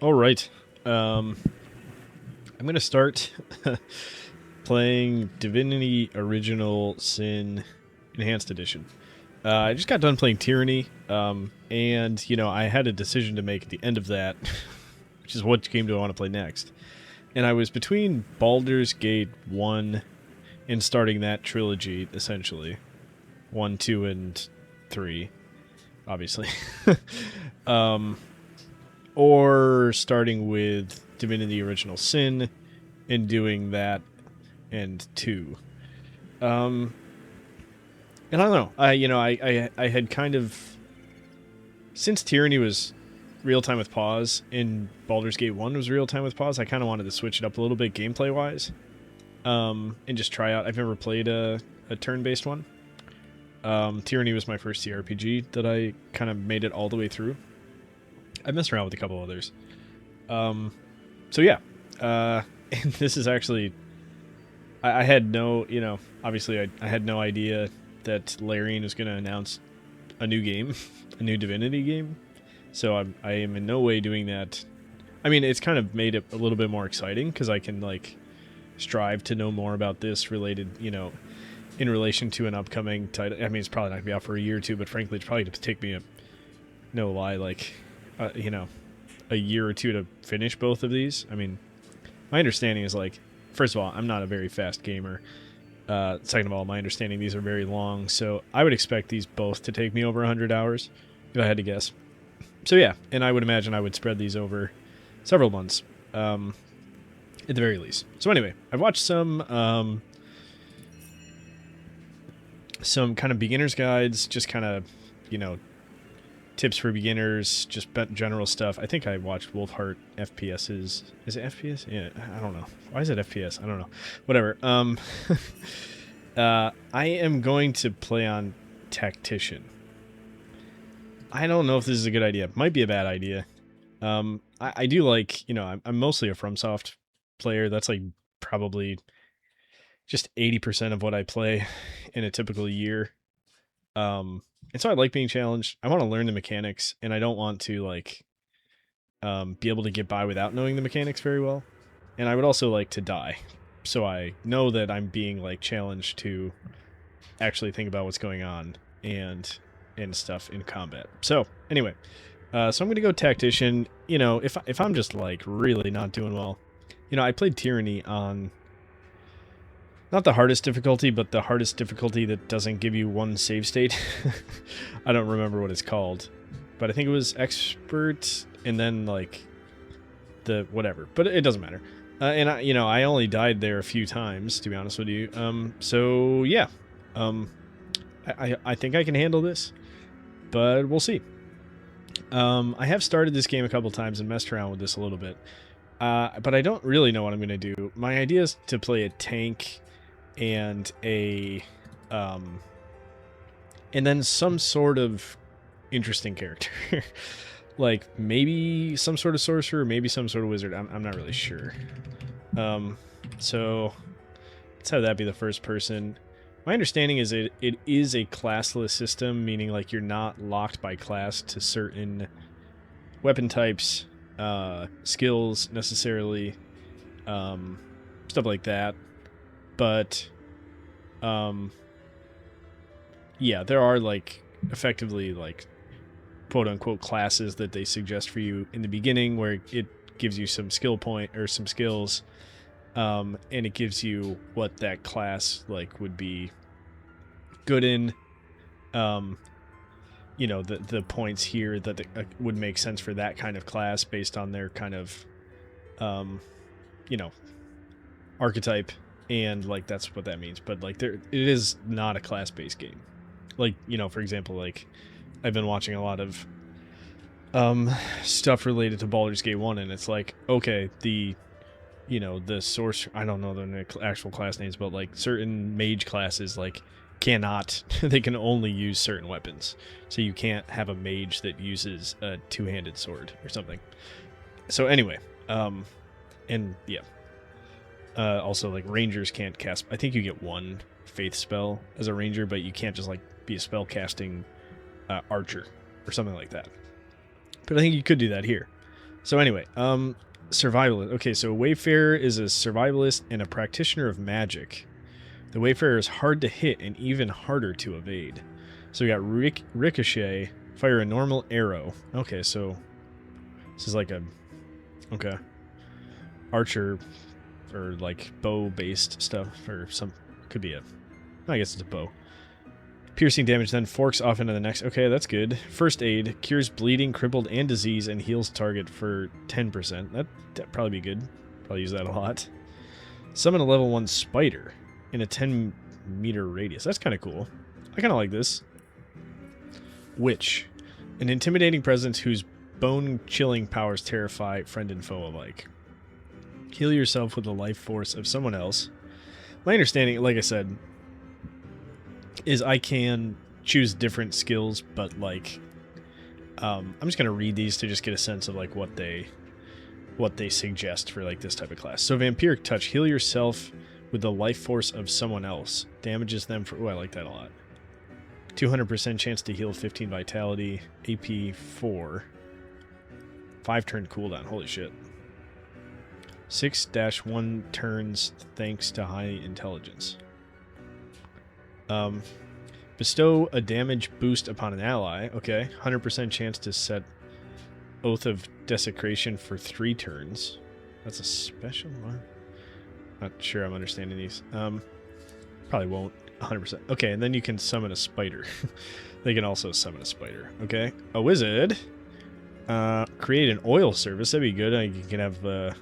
All right. I'm going to start playing Divinity Original Sin Enhanced Edition. I just got done playing Tyranny, and, I had a decision to make at the end of that, which is what game do I want to play next. And I was between Baldur's Gate 1 and starting that trilogy, essentially. 1, 2, and 3, obviously. um, or starting with Divinity Original Sin and doing that and 2. And I don't know. I had kind of, since Tyranny was real time with pause and Baldur's Gate 1 was real time with pause, I kind of wanted to switch it up a little bit gameplay wise. And just try out. I've never played a turn-based one. Tyranny was my first CRPG that I kind of made it all the way through. I messed around with a couple others. So yeah. And this is actually, I had no, obviously I had no idea that Larian was going to announce a new game, a new Divinity game. So I am in no way doing that. I mean, it's kind of made it a little bit more exciting because I can strive to know more about this related, in relation to an upcoming title. I mean, it's probably not going to be out for a year or two, but frankly, it's probably going to take me a year or two to finish both of these. I mean, my understanding is first of all, I'm not a very fast gamer. Second of all, my understanding these are very long, so I would expect these both to take me over 100 hours, if I had to guess. So yeah, and I would imagine I would spread these over several months, at the very least. So anyway, I've watched some kind of beginner's guides, just kind of, tips for beginners, just general stuff. I think I watched Wolfheart FPS's. Is it FPS? Yeah, I don't know. Why is it FPS? I don't know. Whatever. I am going to play on Tactician. I don't know if this is a good idea. Might be a bad idea. I do I'm mostly a FromSoft player. That's probably just 80% of what I play in a typical year. And so I like being challenged. I want to learn the mechanics, and I don't want to be able to get by without knowing the mechanics very well. And I would also like to die, so I know that I'm being challenged to actually think about what's going on and stuff in combat. So anyway, so I'm gonna go Tactician. If I'm just really not doing well, I played Tyranny on not the hardest difficulty, but the hardest difficulty that doesn't give you one save state. I don't remember what it's called, but I think it was Expert, and then the whatever. But it doesn't matter. And I only died there a few times, to be honest with you. So yeah, I think I can handle this, but we'll see. I have started this game a couple times and messed around with this a little bit, but I don't really know what I'm gonna do. My idea is to play a tank and and then some sort of interesting character. Maybe some sort of sorcerer, maybe some sort of wizard. I'm not really sure. So let's have that be the first person. My understanding is it is a classless system, meaning you're not locked by class to certain weapon types, skills necessarily, stuff like that. But, yeah, there are, effectively, quote-unquote classes that they suggest for you in the beginning where it gives you some skill point, or some skills, and it gives you what that class, would be good in, the points here that would make sense for that kind of class based on their kind of, archetype. And that's what that means, but it is not a class-based game. For example, I've been watching a lot of stuff related to Baldur's Gate 1, and it's okay, the sorcerer, I don't know the actual class names, but certain mage classes cannot they can only use certain weapons, so you can't have a mage that uses a two-handed sword or something. So anyway, and yeah. Also, rangers can't cast. I think you get one faith spell as a ranger, but you can't just be a spell casting archer or something like that. But I think you could do that here. So anyway, survivalist. Okay, so Wayfarer is a survivalist and a practitioner of magic. The Wayfarer is hard to hit and even harder to evade. So we got Ricochet, fire a normal arrow. Okay, so this is like a... Okay. Archer, or like bow-based stuff, or some... Could be a... I guess it's a bow. Piercing damage then forks off into the next. Okay, that's good. First aid cures bleeding, crippled, and disease, and heals target for 10%. That'd probably be good. Probably use that a lot. Summon a level 1 spider in a 10-meter radius. That's kind of cool. I kind of like this. Witch. An intimidating presence whose bone-chilling powers terrify friend and foe alike. Heal yourself with the life force of someone else. My understanding, like I said, is I can choose different skills, but like I'm just gonna read these to just get a sense of like what they suggest for like this type of class. So Vampiric Touch, heal yourself with the life force of someone else. Damages them for... Oh, I like that a lot. 200% chance to heal 15 vitality, AP 4. 5-turn cooldown. Holy shit. 6-1 turns thanks to high intelligence. Bestow a damage boost upon an ally. Okay. 100% chance to set Oath of Desecration for 3 turns. That's a special one. Not sure I'm understanding these. Probably won't. 100%. Okay, and then you can summon a spider. They can also summon a spider. Okay. A wizard. Create an oil service. That'd be good. You can have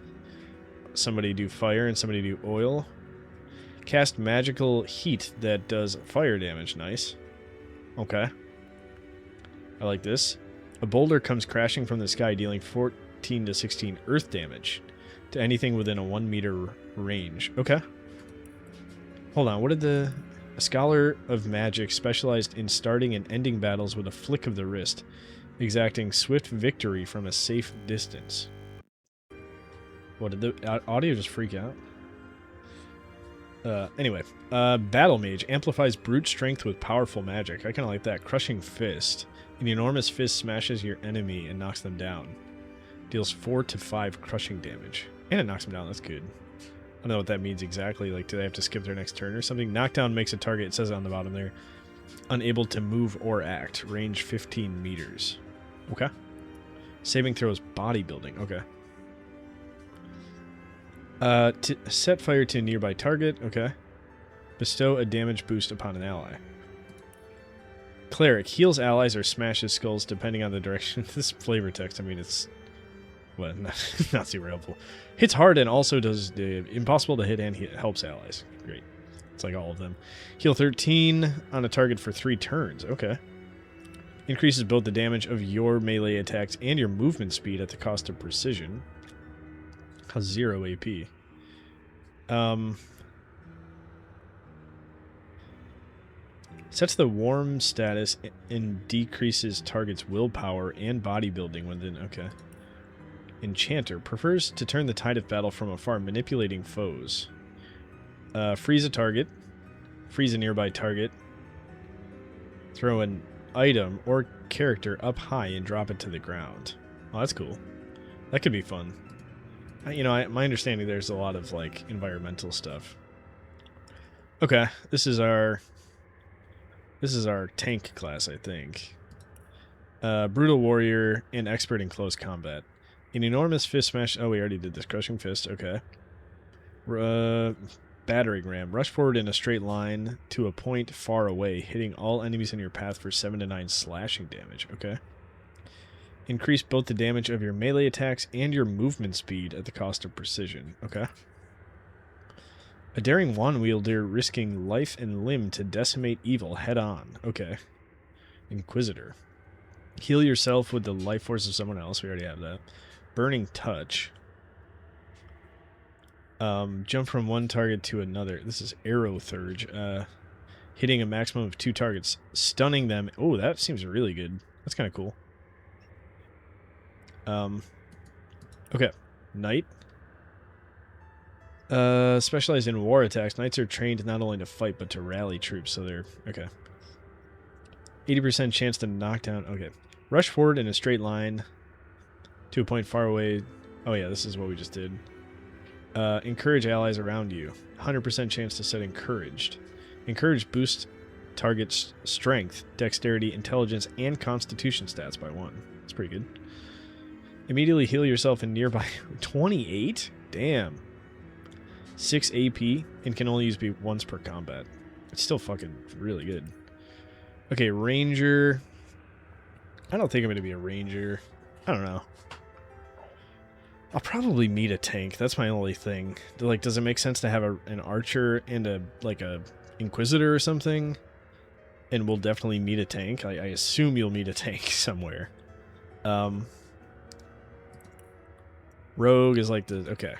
somebody do fire and somebody do oil. Cast magical heat that does fire damage. Nice. Okay. I like this. A boulder comes crashing from the sky, dealing 14 to 16 earth damage to anything within a 1 meter range. Okay. Hold on. What did the... A scholar of magic specialized in starting and ending battles with a flick of the wrist, exacting swift victory from a safe distance. What, did the audio just freak out? Anyway, Battle Mage amplifies brute strength with powerful magic. I kind of like that. Crushing Fist. An enormous fist smashes your enemy and knocks them down. Deals 4 to 5 crushing damage. And it knocks them down. That's good. I don't know what that means exactly. Like, do they have to skip their next turn or something? Knockdown makes a target, it says it on the bottom there, unable to move or act. Range 15 meters. Okay. Saving throws bodybuilding. Okay. Set fire to a nearby target. Okay. Bestow a damage boost upon an ally. Cleric heals allies or smashes skulls depending on the direction. This flavor text, I mean, it's... Well, not super helpful. Hits hard and also does the impossible to hit and helps allies. Great. It's like all of them. Heal 13 on a target for 3 turns. Okay. Increases both the damage of your melee attacks and your movement speed at the cost of precision. Has 0 AP. Sets the warm status and decreases target's willpower and bodybuilding within... Okay. Enchanter. Prefers to turn the tide of battle from afar, manipulating foes. Freeze a target. Freeze a nearby target. Throw an item or character up high and drop it to the ground. Oh, that's cool. That could be fun. You know, my understanding there's a lot of, like, environmental stuff. Okay, this is our tank class, I think. Brutal warrior and expert in close combat. An enormous fist smash. Oh, we already did this. Crushing fist. Okay. Battering ram. Rush forward in a straight line to a point far away, hitting all enemies in your path for 7 to 9 slashing damage. Okay. Increase both the damage of your melee attacks and your movement speed at the cost of precision. Okay. A daring wand wielder risking life and limb to decimate evil head on. Okay. Inquisitor. Heal yourself with the life force of someone else. We already have that. Burning touch. Jump from one target to another. This is arrow thurge. Hitting a maximum of 2 targets. Stunning them. Oh, that seems really good. That's kind of cool. Okay. Knight. Specialized in war attacks. Knights are trained not only to fight, but to rally troops, so they're... Okay. 80% chance to knock down... Okay. Rush forward in a straight line. To a point far away. Oh yeah, this is what we just did. Encourage allies around you. 100% chance to set encouraged. Encourage boost target's strength, dexterity, intelligence, and constitution stats by 1. That's pretty good. Immediately heal yourself in nearby... 28? Damn. 6 AP and can only be once per combat. It's still fucking really good. Okay, ranger. I don't think I'm going to be a ranger. I don't know. I'll probably meet a tank. That's my only thing. Like, does it make sense to have an archer and a inquisitor or something? And we'll definitely meet a tank. I assume you'll meet a tank somewhere. Rogue is like the... Okay.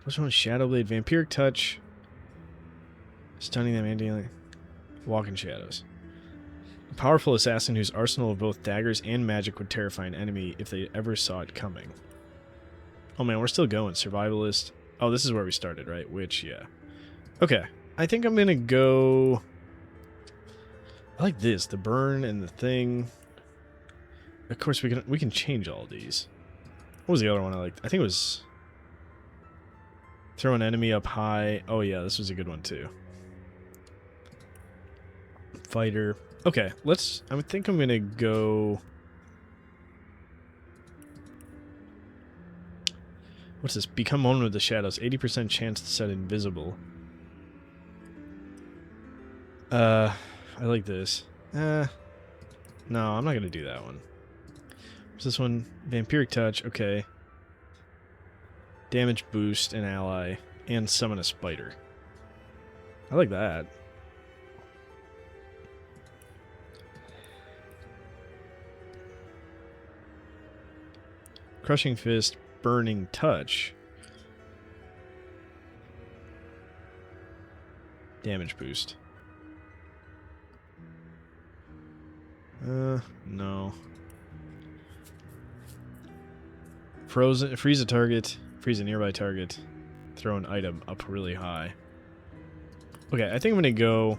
Which one? Shadowblade, Vampiric Touch. Stunning them and walk in shadows. A powerful assassin whose arsenal of both daggers and magic would terrify an enemy if they ever saw it coming. Oh man, we're still going. Survivalist. Oh, this is where we started, right? Which, yeah. Okay. I think I'm gonna go... I like this. The burn and the thing. Of course, we can change all these. What was the other one I liked? I think it was... Throw an enemy up high. Oh yeah, this was a good one too. Fighter. Okay, I think I'm gonna go... What's this? Become one with the shadows. 80% chance to set invisible. I like this. No, I'm not gonna do that one. What's this one? Vampiric Touch. Okay. Damage boost an ally and summon a spider. I like that. Crushing Fist, Burning Touch. Damage boost. No. Freeze a target, freeze a nearby target, throw an item up really high. Okay, I think I'm gonna go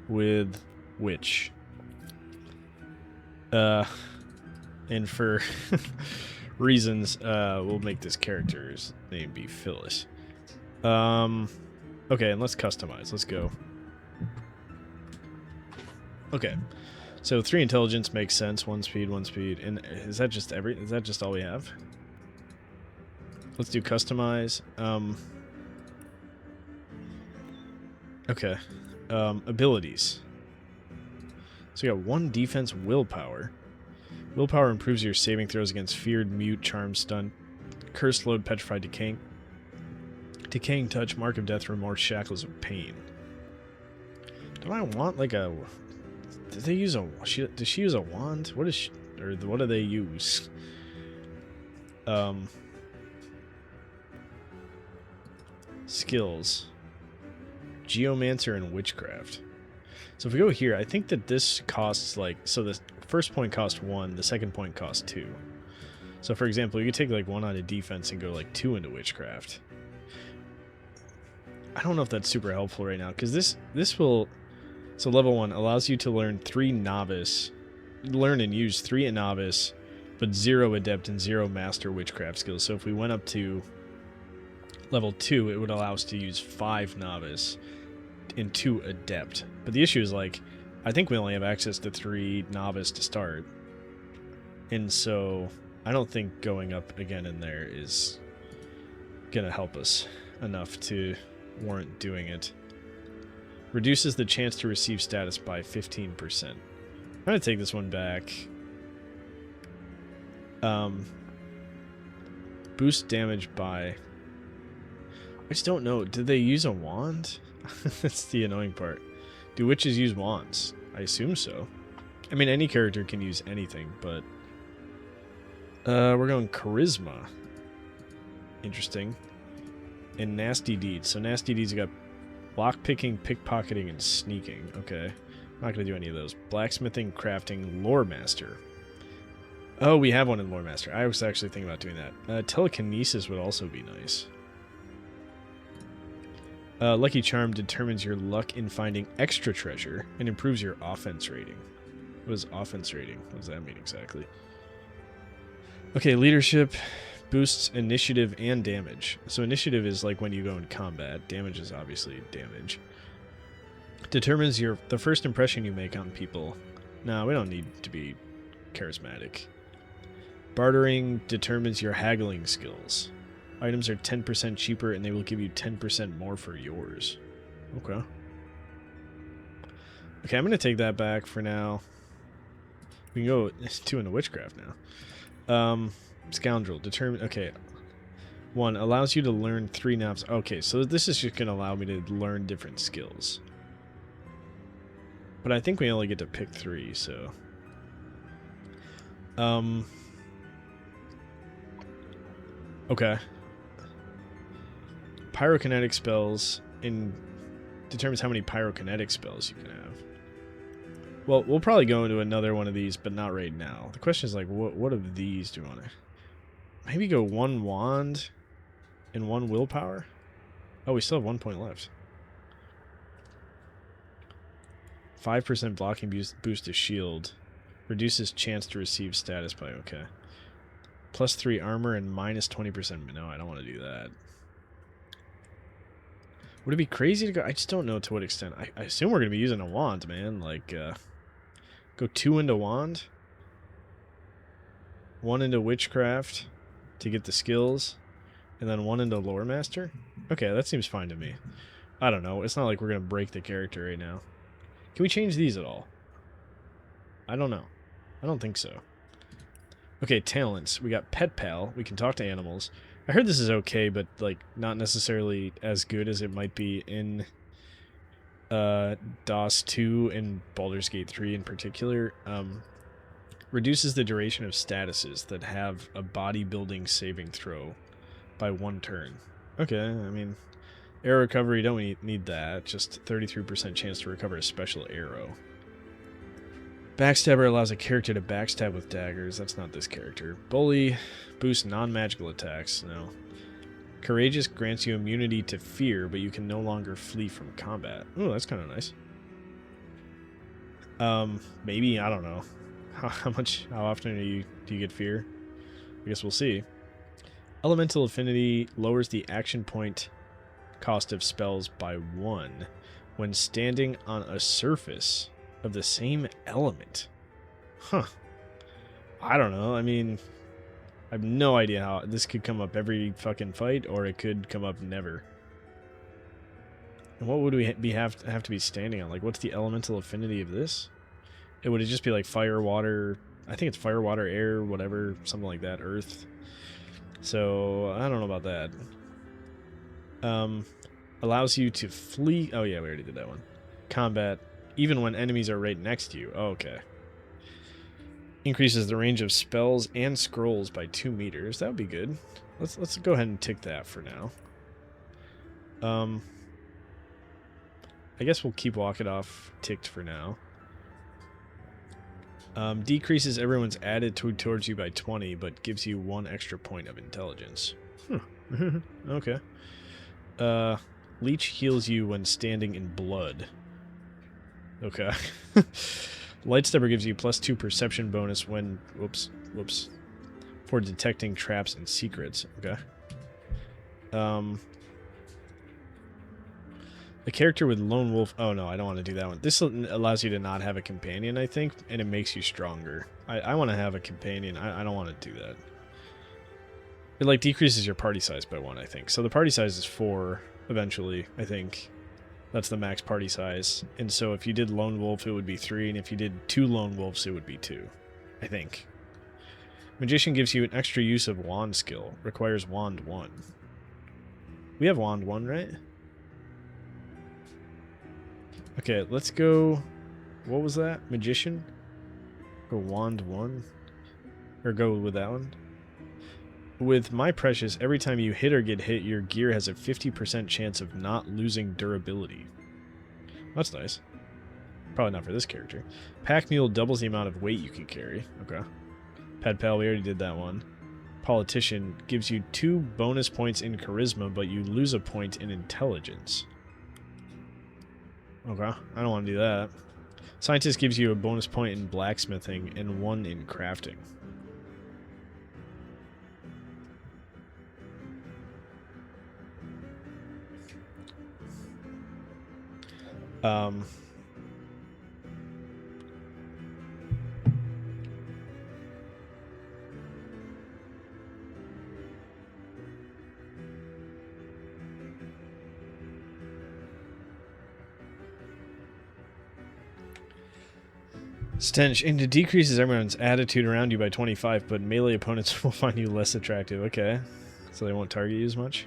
with Witch. And for reasons, we'll make this character's name be Phyllis. Okay, and let's customize. Let's go. Okay. So 3 intelligence makes sense, 1 speed, 1 speed. And is that just is that just all we have? Let's do customize. Okay. Abilities. So we got 1 defense willpower. Willpower improves your saving throws against feared, mute, charm, stun, curse, load, petrified, decaying touch, mark of death, remorse, shackles of pain. Do I want like a... Did they use a... Does she use a wand? What is she... Or what do they use? Skills. Geomancer and Witchcraft. So if we go here, I think that this costs like... So the first point costs 1, the second point costs 2. So for example, you could take like 1 out of defense and go like 2 into Witchcraft. I don't know if that's super helpful right now, because this will... So level 1 allows you to learn 3 novice... Learn and use 3 at novice, but 0 adept and 0 master witchcraft skills. So if we went up to level 2, it would allow us to use 5 novice and 2 adept. But the issue is, like, I think we only have access to 3 novice to start. And so I don't think going up again in there is gonna help us enough to warrant doing it. Reduces the chance to receive status by 15%. I'm going to take this one back. Boost damage by... I just don't know. Did they use a wand? That's the annoying part. Do witches use wands? I assume so. I mean, any character can use anything, but... we're going Charisma. Interesting. And Nasty Deeds. So Nasty Deeds, got lockpicking, pickpocketing, and sneaking. Okay. I'm not going to do any of those. Blacksmithing, crafting, Lore Master. Oh, we have one in Lore Master. I was actually thinking about doing that. Telekinesis would also be nice. Lucky Charm determines your luck in finding extra treasure and improves your offense rating. What is offense rating? What does that mean exactly? Okay, leadership boosts initiative and damage. So initiative is like when you go in combat. Damage is obviously damage. Determines the first impression you make on people. No, we don't need to be charismatic. Bartering determines your haggling skills. Items are 10% cheaper and they will give you 10% more for yours. Okay. Okay, I'm going to take that back for now. We can go 2 into witchcraft now. Scoundrel. Determine. Okay. 1 allows you to learn 3 knobs. Okay, so this is just going to allow me to learn different skills. But I think we only get to pick 3, so... Okay. Pyrokinetic spells determines how many pyrokinetic spells you can have. Well, we'll probably go into another one of these, but not right now. The question is, like, what of these do we want to... Maybe go 1 wand and 1 willpower? Oh, we still have 1 point left. 5% blocking boost to shield. Reduces chance to receive status by... Okay. Plus 3 armor and minus 20%... No, I don't want to do that. Would it be crazy to go... I just don't know to what extent. I assume we're going to be using a wand, man. Like, go 2 into wand. 1 into witchcraft to get the skills. And then 1 into lore master. Okay, that seems fine to me. I don't know. It's not like we're going to break the character right now. Can we change these at all? I don't know. I don't think so. Okay, talents. We got Pet Pal. We can talk to animals. I heard this is okay, but like not necessarily as good as it might be in DOS 2 and Baldur's Gate 3 in particular. Reduces the duration of statuses that have a bodybuilding saving throw by 1 turn. Okay, I mean, arrow recovery, don't need that. Just 33% chance to recover a special arrow. Backstabber allows a character to backstab with daggers. That's not this character. Bully boosts non-magical attacks. No. Courageous grants you immunity to fear, but you can no longer flee from combat. Ooh, that's kind of nice. Maybe, I don't know. How often do you get fear? I guess we'll see. Elemental affinity lowers the action point cost of spells by 1 when standing on a surface of the same element. Huh. I don't know. I mean, I have no idea how this could come up every fucking fight, or it could come up never. And what would we have to be standing on? Like, what's the elemental affinity of this? It would just be like fire, water. I think it's fire, water, air, whatever, something like that. Earth. So I don't know about that. Allows you to flee. Oh yeah, we already did that one. Combat. Even when enemies are right next to you. Oh, okay. Increases the range of spells and scrolls by 2 meters. That would be good. Let's go ahead and tick that for now. I guess we'll keep walk it off ticked for now. Decreases everyone's attitude towards you by 20, but gives you 1 extra point of intelligence. Okay. Leech heals you when standing in blood. Okay. Lightstepper gives you +2 perception bonus when... Whoops. For detecting traps and secrets. Okay. The character with Lone Wolf... Oh, no, I don't want to do that one. This allows you to not have a companion, I think, and it makes you stronger. I want to have a companion. I don't want to do that. It, like, decreases your party size by 1, I think. So the party size is 4, eventually, I think. That's the max party size. And so if you did Lone Wolf, it would be 3, and if you did 2 Lone Wolves, it would be 2. I think. Magician gives you an extra use of Wand skill. Requires Wand 1. We have Wand 1, right? Okay, let's go... What was that? Magician? Go Wand 1? Or go with that one? With My Precious, every time you hit or get hit, your gear has a 50% chance of not losing durability. That's nice. Probably not for this character. Pack Mule doubles the amount of weight you can carry. Okay. Pet Pal, we already did that one. Politician gives you 2 bonus points in Charisma, but you lose a point in Intelligence. Okay, I don't want to do that. Scientist gives you a bonus point in Blacksmithing and 1 in Crafting. Um, Stench. And it decreases everyone's attitude around you by 25, but melee opponents will find you less attractive. Okay. So they won't target you as much.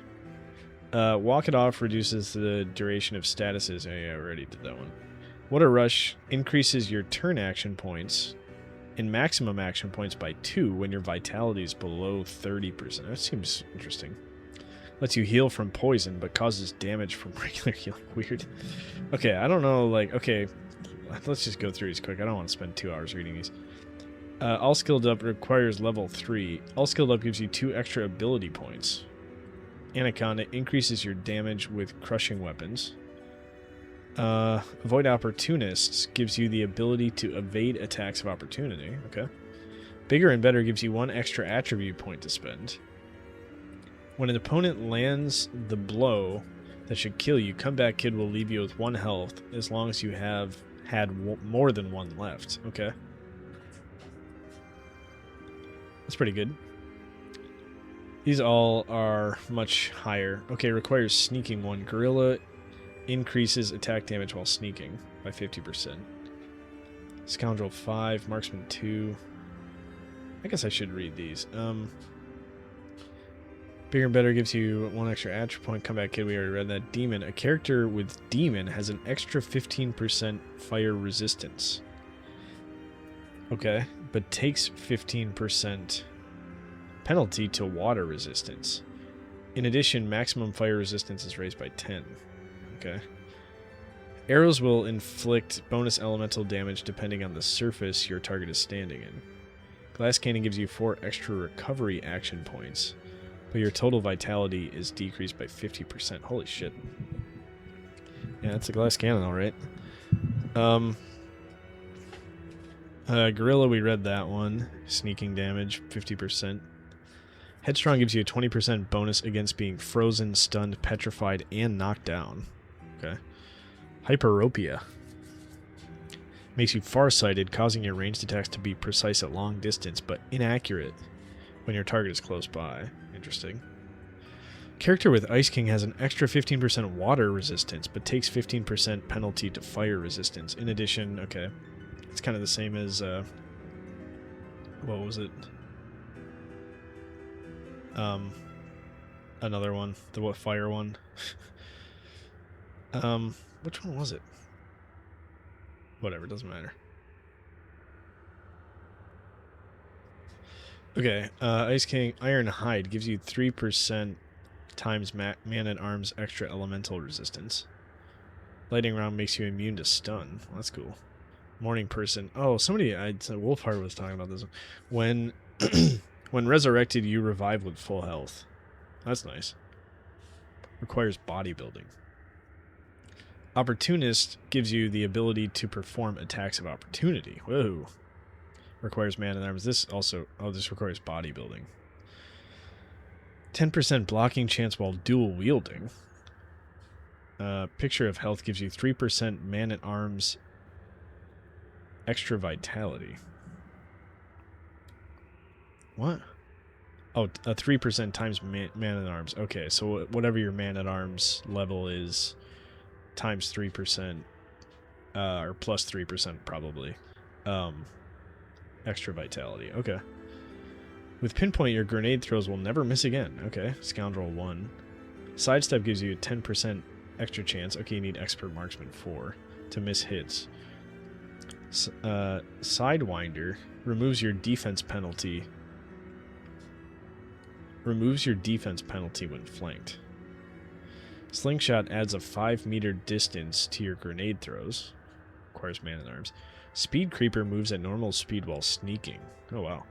Walk it off reduces the duration of statuses. Oh, yeah, I already did that one. What a Rush increases your turn action points and maximum action points by 2 when your vitality is below 30%. That seems interesting. Lets you heal from poison, but causes damage from regular healing. Weird. Okay, I don't know, like, okay, let's just go through these quick. I don't want to spend 2 hours reading these. All Skilled Up requires level 3. All Skilled Up gives you 2 extra ability points. Anaconda increases your damage with crushing weapons. Avoid Opportunists gives you the ability to evade attacks of opportunity. Okay. Bigger and Better gives you 1 extra attribute point to spend. When an opponent lands the blow that should kill you, Comeback Kid will leave you with 1 health as long as you have had more than 1 left. Okay. That's pretty good. These all are much higher. Okay, requires sneaking 1. Gorilla increases attack damage while sneaking by 50%. Scoundrel 5, Marksman 2. I guess I should read these. Bigger and Better gives you 1 extra attribute point. Comeback Kid, we already read that. Demon. A character with Demon has an extra 15% fire resistance. Okay, but takes 15% penalty to water resistance. In addition, maximum fire resistance is raised by 10. Okay. Arrows will inflict bonus elemental damage depending on the surface your target is standing in. Glass Cannon gives you 4 extra recovery action points, but your total vitality is decreased by 50%. Holy shit. Yeah, that's a Glass Cannon, alright. Gorilla, we read that one. Sneaking damage, 50%. Headstrong gives you a 20% bonus against being frozen, stunned, petrified, and knocked down. Okay. Hyperopia makes you farsighted, causing your ranged attacks to be precise at long distance, but inaccurate when your target is close by. Interesting. Character with Ice King has an extra 15% water resistance, but takes 15% penalty to fire resistance. In addition, okay, it's kind of the same as, what was it? Another one, the fire one. Which one was it? Whatever, doesn't matter. Okay, Ice King Iron Hide gives you 3% times Man-at-Arms extra elemental resistance. Lightning Round makes you immune to stun. Well, that's cool. Morning Person. Oh, somebody, Wolfheart was talking about this one. When resurrected, you revive with full health. That's nice. Requires bodybuilding. Opportunist gives you the ability to perform attacks of opportunity. Whoa. Requires Man-at-Arms. This also... Oh, this requires bodybuilding. 10% blocking chance while dual wielding. Picture of Health gives you 3% Man-at-Arms extra vitality. What? Oh, a 3% times Man-at-Arms. Okay, so whatever your Man-at-Arms level is, times 3%, or plus 3% probably. Extra vitality. Okay. With Pinpoint, your grenade throws will never miss again. Okay. Scoundrel 1. Sidestep gives you a 10% extra chance. Okay, you need Expert Marksman 4 to miss hits. Sidewinder removes your defense penalty. Removes your defense penalty when flanked. Slingshot adds a 5-meter distance to your grenade throws. Requires Man-at-Arms. Speed Creeper moves at normal speed while sneaking. Oh, wow.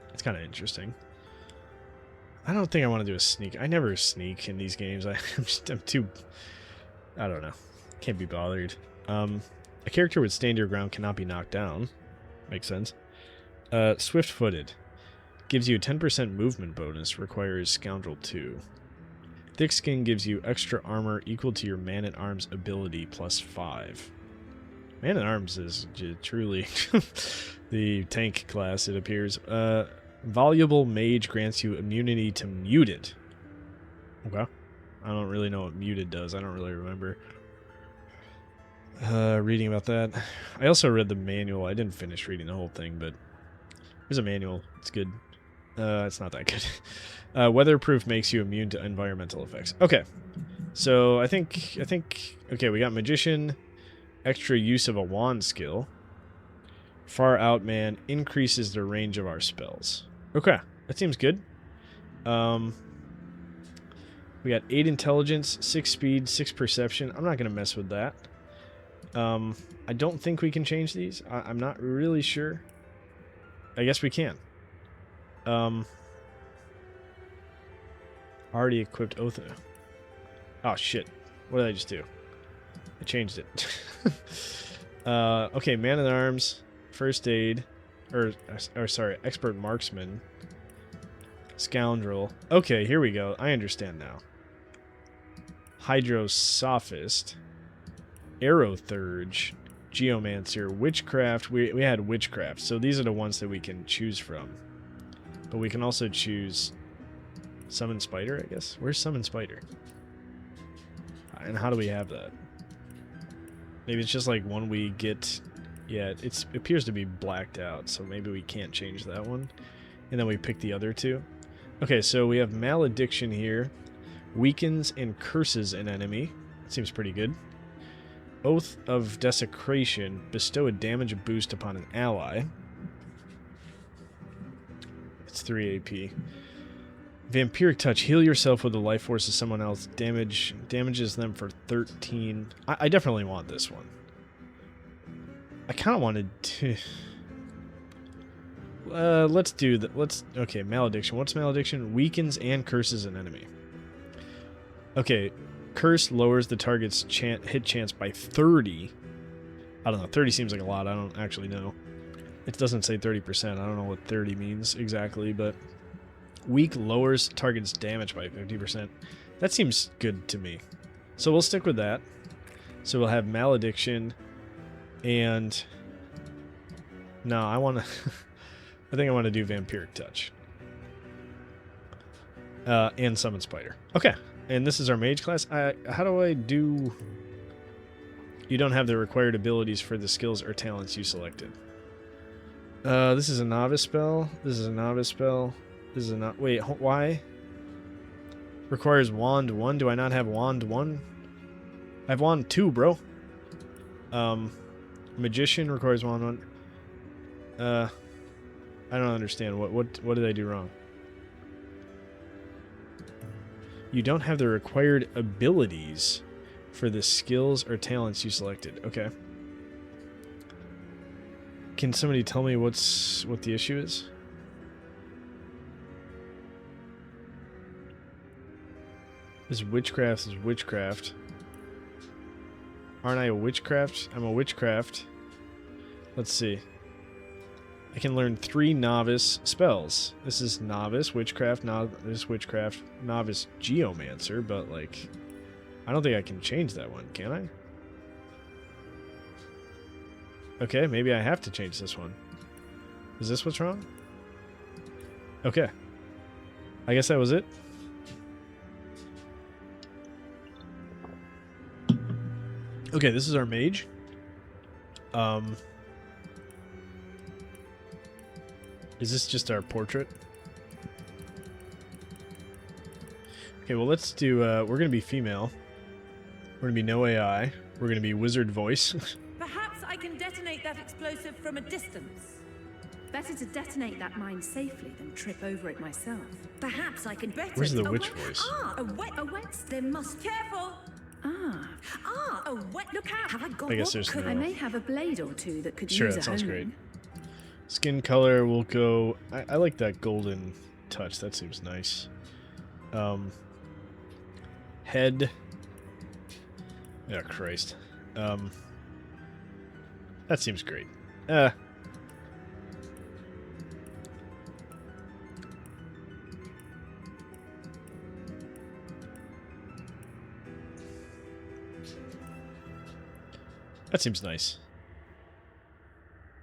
That's kind of interesting. I don't think I want to do a sneak. I never sneak in these games. I'm too... I don't know. Can't be bothered. A character with Stand Your Ground cannot be knocked down. Makes sense. Swift-Footed. Gives you a 10% movement bonus. Requires Scoundrel 2. Thick skin gives you extra armor equal to your man-at-arms ability plus 5. Man-at-arms is truly the tank class, it appears. Voluble Mage grants you immunity to muted. Okay. I don't really know what muted does. I don't really remember reading about that. I also read the manual. I didn't finish reading the whole thing, but there's a manual. It's good. It's not that good. Weatherproof makes you immune to environmental effects. Okay. So I think okay, we got Magician, extra use of a wand skill. Far Out Man increases the range of our spells. Okay, that seems good. We got 8 intelligence, 6 speed, 6 perception. I'm not going to mess with that. I don't think we can change these. I'm not really sure. I guess we can. Already equipped Oath. Oh, shit. What did I just do? I changed it. Okay, Man-at-Arms, First Aid, or sorry, Expert Marksman, Scoundrel. Okay, here we go. I understand now. Hydrosophist, Aerothurge, Geomancer, Witchcraft. We had Witchcraft, so these are the ones that we can choose from. But we can also choose Summon Spider, I guess. Where's Summon Spider? And how do we have that? Maybe it's just like one we get... Yeah, it appears to be blacked out, so maybe we can't change that one. And then we pick the other two. Okay, so we have Malediction here. Weakens and curses an enemy. That seems pretty good. Oath of Desecration. Bestow a damage boost upon an ally. It's 3 AP. Vampiric Touch. Heal yourself with the life force of someone else. Damages them for 13. I definitely want this one. I kind of wanted to... let's do that. Okay, Malediction. What's Malediction? Weakens and curses an enemy. Okay, Curse lowers the target's hit chance by 30. I don't know. 30 seems like a lot. I don't actually know. It doesn't say 30%. I don't know what 30 means exactly, but... Weak lowers target's damage by 50%. That seems good to me. So we'll stick with that. So we'll have Malediction and... No, I want to... I think I want to do Vampiric Touch. And Summon Spider. Okay. And this is our mage class. How do I do... You don't have the required abilities for the skills or talents you selected. This is a novice spell. This is a novice spell. This is a not... Wait, why? Requires Wand 1. Do I not have Wand 1? I have Wand 2, bro. Magician requires Wand 1. I don't understand. What did I do wrong? You don't have the required abilities for the skills or talents you selected. Okay. Can somebody tell me what the issue is? This witchcraft is witchcraft. Aren't I a witchcraft? I'm a witchcraft. Let's see. I can learn 3 novice spells. This is novice, witchcraft, novice, witchcraft, novice, geomancer, but like, I don't think I can change that one, can I? Okay, maybe I have to change this one. Is this what's wrong? Okay. I guess that was it. Okay, this is our mage. Is this just our portrait? Okay, well let's do, we're gonna be female. We're gonna be no AI. We're gonna be wizard voice. Perhaps I can detonate that explosive from a distance. Better to detonate that mine safely than trip over it myself. Perhaps I can better... Where's the witch voice? A wet... There must... Careful! A wet... Look out! Have I got... I guess there's no... I may have a blade or two that could sure, use that sounds homing. great. Skin color will go... I like that golden touch. That seems nice. Head... Oh, Christ. That seems great. That seems nice.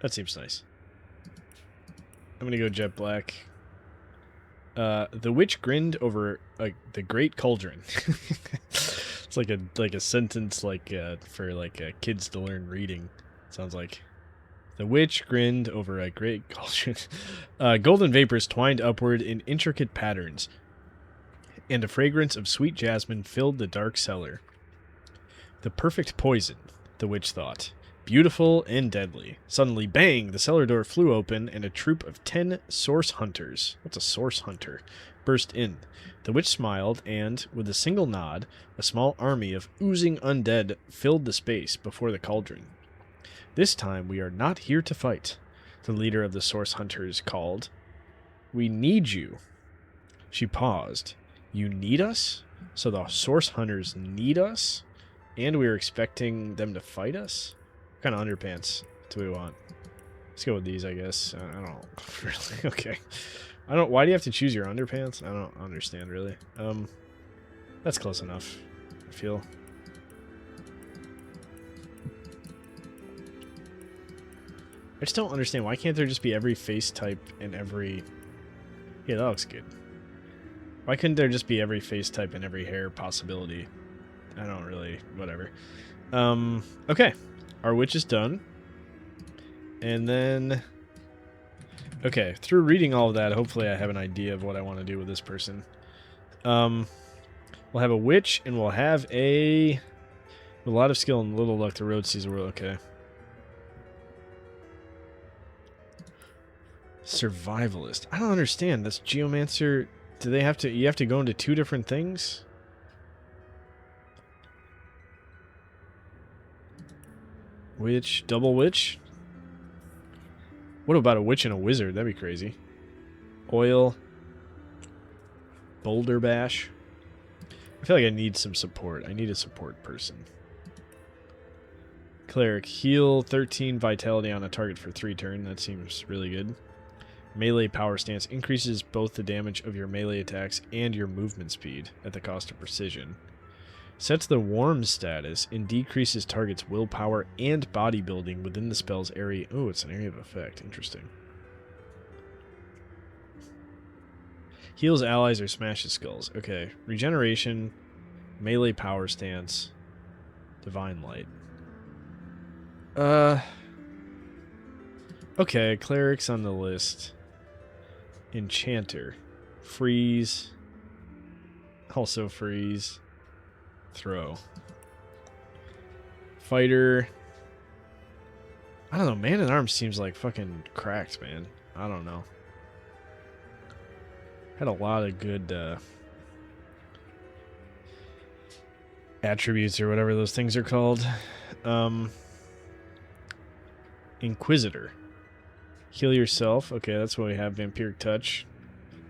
That seems nice. I'm gonna go jet black. The witch grinned over the great cauldron. It's like a sentence for kids to learn reading. Sounds like. The witch grinned over a great cauldron. Golden vapors twined upward in intricate patterns, and a fragrance of sweet jasmine filled the dark cellar. The perfect poison, the witch thought. Beautiful and deadly. Suddenly, bang! The cellar door flew open, and a troop of 10 source hunters— what's a source hunter— burst in. The witch smiled, and, with a single nod, a small army of oozing undead filled the space before the cauldron. This time, we are not here to fight, the leader of the source hunters called. We need you. She paused. You need us? So the source hunters need us? And we are expecting them to fight us? What kind of underpants do we want? Let's go with these, I guess. I don't really. Okay. Why do you have to choose your underpants? I don't understand, really. That's close enough, I feel. I just don't understand. Why can't there just be every face type and every... Yeah, that looks good. Why couldn't there just be every face type and every hair possibility? I don't really... Whatever. Okay. Our witch is done. And then... Okay, through reading all of that, hopefully I have an idea of what I want to do with this person. We'll have a witch, and we'll have a... With a lot of skill and little luck, the road sees the world. Okay. Survivalist. I don't understand. That's Geomancer. Do they have to... You have to go into two different things? Witch. Double witch? What about a witch and a wizard? That'd be crazy. Oil. Boulder bash. I feel like I need some support. I need a support person. Cleric. Heal 13 vitality on a target for 3 turns. That seems really good. Melee power stance increases both the damage of your melee attacks and your movement speed at the cost of precision. Sets the warm status and decreases target's willpower and bodybuilding within the spell's area. Oh, it's an area of effect. Interesting. Heals allies or smashes skulls. Okay. Regeneration, melee power stance, divine light. Okay, cleric's on the list. Enchanter. Freeze. Also freeze. Throw. Fighter. I don't know. Man at Arms seems like fucking cracked, man. I don't know. Had a lot of good attributes or whatever those things are called. Inquisitor. Heal yourself. Okay, that's what we have. Vampiric Touch.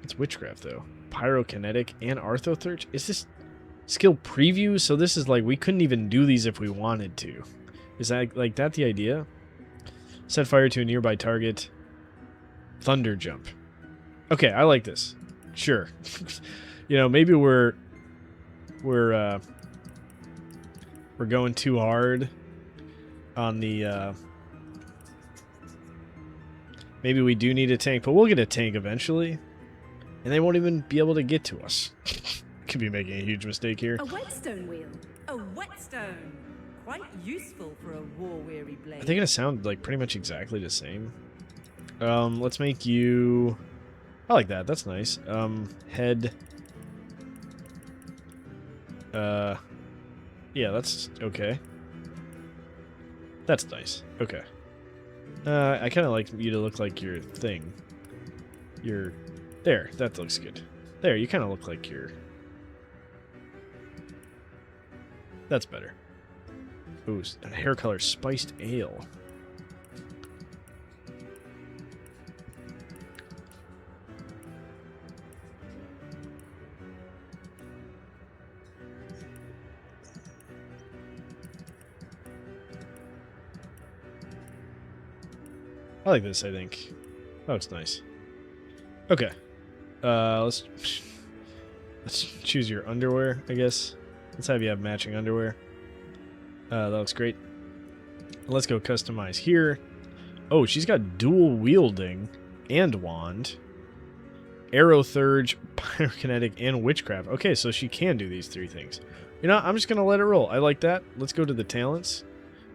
It's Witchcraft, though. Pyrokinetic and Arthotherch. Is this skill preview? So this is like, we couldn't even do these if we wanted to. Is that like that the idea? Set fire to a nearby target. Thunder Jump. Okay, I like this. Sure. You know, maybe we're going too hard on the maybe we do need a tank, but we'll get a tank eventually. And they won't even be able to get to us. Could be making a huge mistake here. A whetstone wheel. A whetstone. Quite useful for a war-weary blade. Are they gonna sound like pretty much exactly the same? Let's make you... I like that. That's nice. Head. Yeah, that's okay. That's nice. Okay. I kind of like you to look like your thing. Your... There, that looks good. There, you kind of look like your... That's better. Ooh, hair color, spiced ale. I like this, I think. That looks nice. Okay. Let's choose your underwear, I guess. Let's have you have matching underwear. That looks great. Let's go customize here. Oh, she's got dual wielding and wand, arrow thurge, pyrokinetic, and witchcraft. Okay, so she can do these 3 things. You know, I'm just going to let it roll. I like that. Let's go to the talents.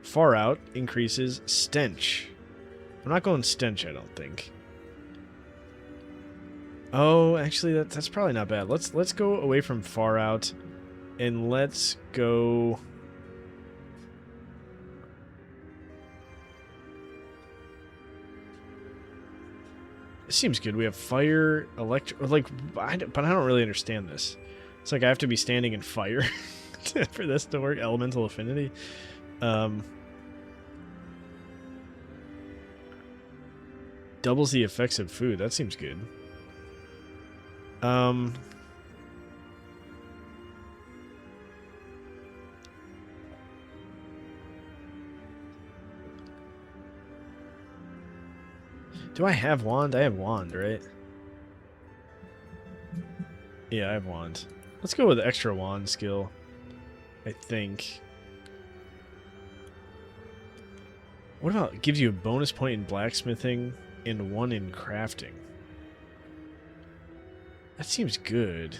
Far out increases stench. I'm not going stench, I don't think. Oh, actually, that's probably not bad. Let's go away from far out, and let's go. It seems good. We have fire, electric, like, but I don't really understand this. It's like I have to be standing in fire for this to work. Elemental affinity. Doubles the effects of food. That seems good. Do I have wand? I have wand, right? Yeah, I have wand. Let's go with the extra wand skill, I think. What about it gives you a bonus point in blacksmithing and 1 in crafting? That seems good.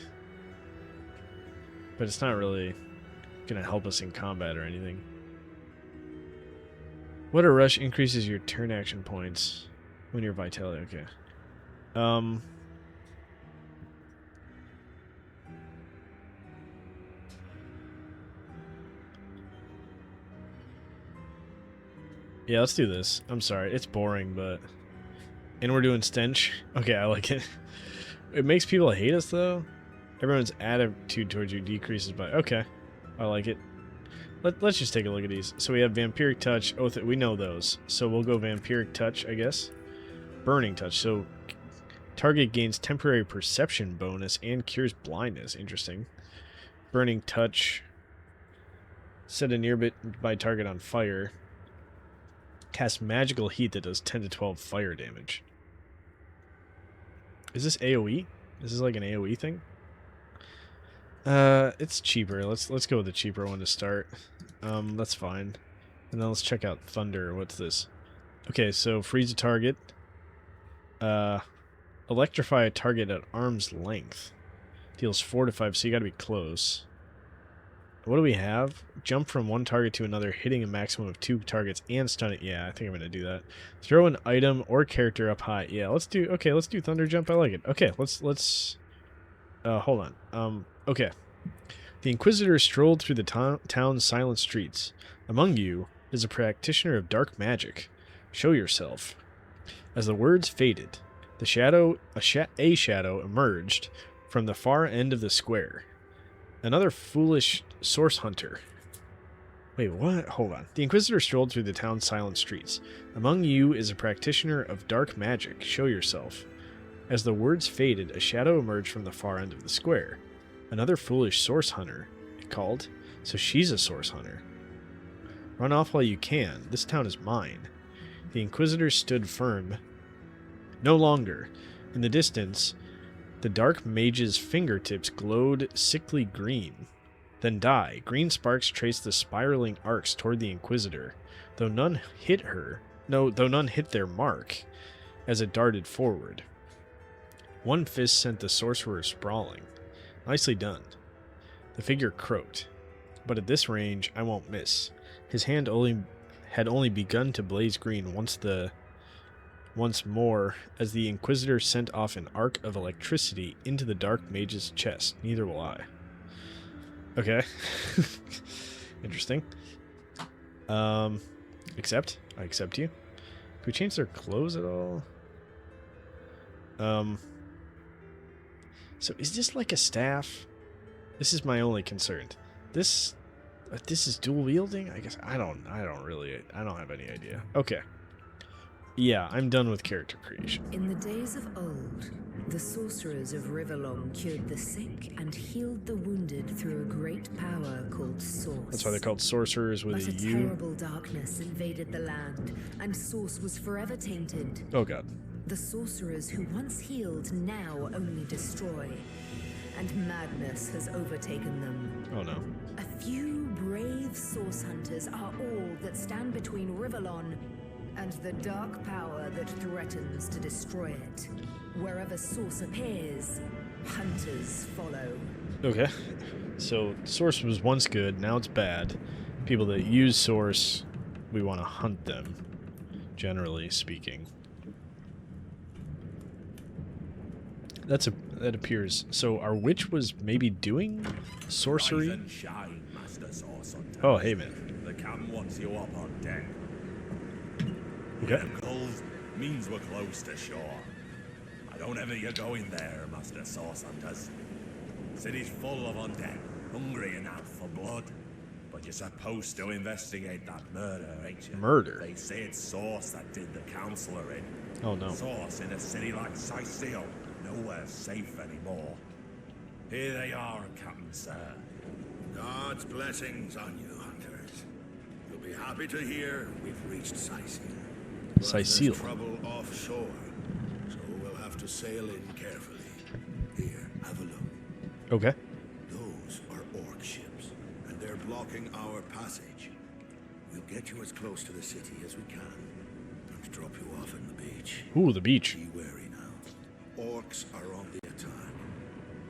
But it's not really going to help us in combat or anything. What a rush increases your turn action points when you're vitality. Okay. Yeah, let's do this. I'm sorry. It's boring, but... And we're doing stench. Okay, I like it. It makes people hate us, though. Everyone's attitude towards you decreases by... Okay. I like it. Let's just take a look at these. So we have Vampiric Touch. Oath. We know those. So we'll go Vampiric Touch, I guess. Burning Touch. So target gains temporary perception bonus and cures blindness. Interesting. Burning Touch. Set a nearby target on fire. Cast magical heat that does 10 to 12 fire damage. Is this AoE? This is like an AoE thing? It's cheaper. Let's go with the cheaper one to start. That's fine. And then let's check out Thunder. What's this? Okay, so freeze a target. Electrify a target at arm's length. Deals 4 to 5, so you gotta be close. What do we have? Jump from one target to another, hitting a maximum of 2 targets and stun it. Yeah, I think I'm gonna do that. Throw an item or character up high. Yeah, let's do Thunder Jump. I like it. Okay, let's hold on. Okay. The Inquisitor strolled through the town's silent streets. Among you is a practitioner of dark magic. Show yourself. As the words faded, a shadow emerged from the far end of the square. Another foolish source hunter. Wait, what? Hold on. The Inquisitor strolled through the town's silent streets. Among you is a practitioner of dark magic. Show yourself. As the words faded, a shadow emerged from the far end of the square. Another foolish source hunter, it called. So she's a source hunter. Run off while you can. This town is mine. The Inquisitor stood firm. No longer. In the distance, the dark mage's fingertips glowed sickly green. Then die. Green sparks traced the spiraling arcs toward the Inquisitor, though none hit their mark as it darted forward. One fist sent the sorcerer sprawling. Nicely done. The figure croaked. But at this range, I won't miss. His hand had only begun to blaze green once more as the Inquisitor sent off an arc of electricity into the dark mage's chest. Neither will I. Okay. Interesting. Accept. I accept you. Can we change their clothes at all? So is this like a staff? This is my only concern. This is dual wielding? I guess I don't have any idea. Okay. Yeah, I'm done with character creation. In the days of old, the sorcerers of Riverlong cured the sick and healed the wounded through a great power called Source. That's why they're called sorcerers with but a U. Terrible darkness invaded the land, and Source was forever tainted. Oh god. The sorcerers who once healed now only destroy. and madness has overtaken them. Oh no. A few brave source hunters are all that stand between Rivellon and the dark power that threatens to destroy it. Wherever source appears, hunters follow. Okay. So source was once good, now it's bad. People that use source, we want to hunt them, generally speaking. That appears. So our witch was maybe doing sorcery? Rise and shine, Master Source Hunter. Oh, hey man. The camp wants you up on deck. Okay. Them gulls means we're close to shore. I don't ever you go in there, Master Source Hunters. City's full of undead, hungry enough for blood. But you're supposed to investigate that murder, ain't you? Murder? They say it's Source that did the counselor in. Oh no. Source in a city like Sicil. Nowhere safe anymore. Here they are, Captain Sir. God's blessings on you, hunters. You'll be happy to hear we've reached Sicil. But Sicil. there's trouble offshore, so we'll have to sail in carefully. Here, have a look. Okay. Those are orc ships, and they're blocking our passage. We'll get you as close to the city as we can, and drop you off in the beach. Ooh, the beach. Be wary now. Orcs are on the attack.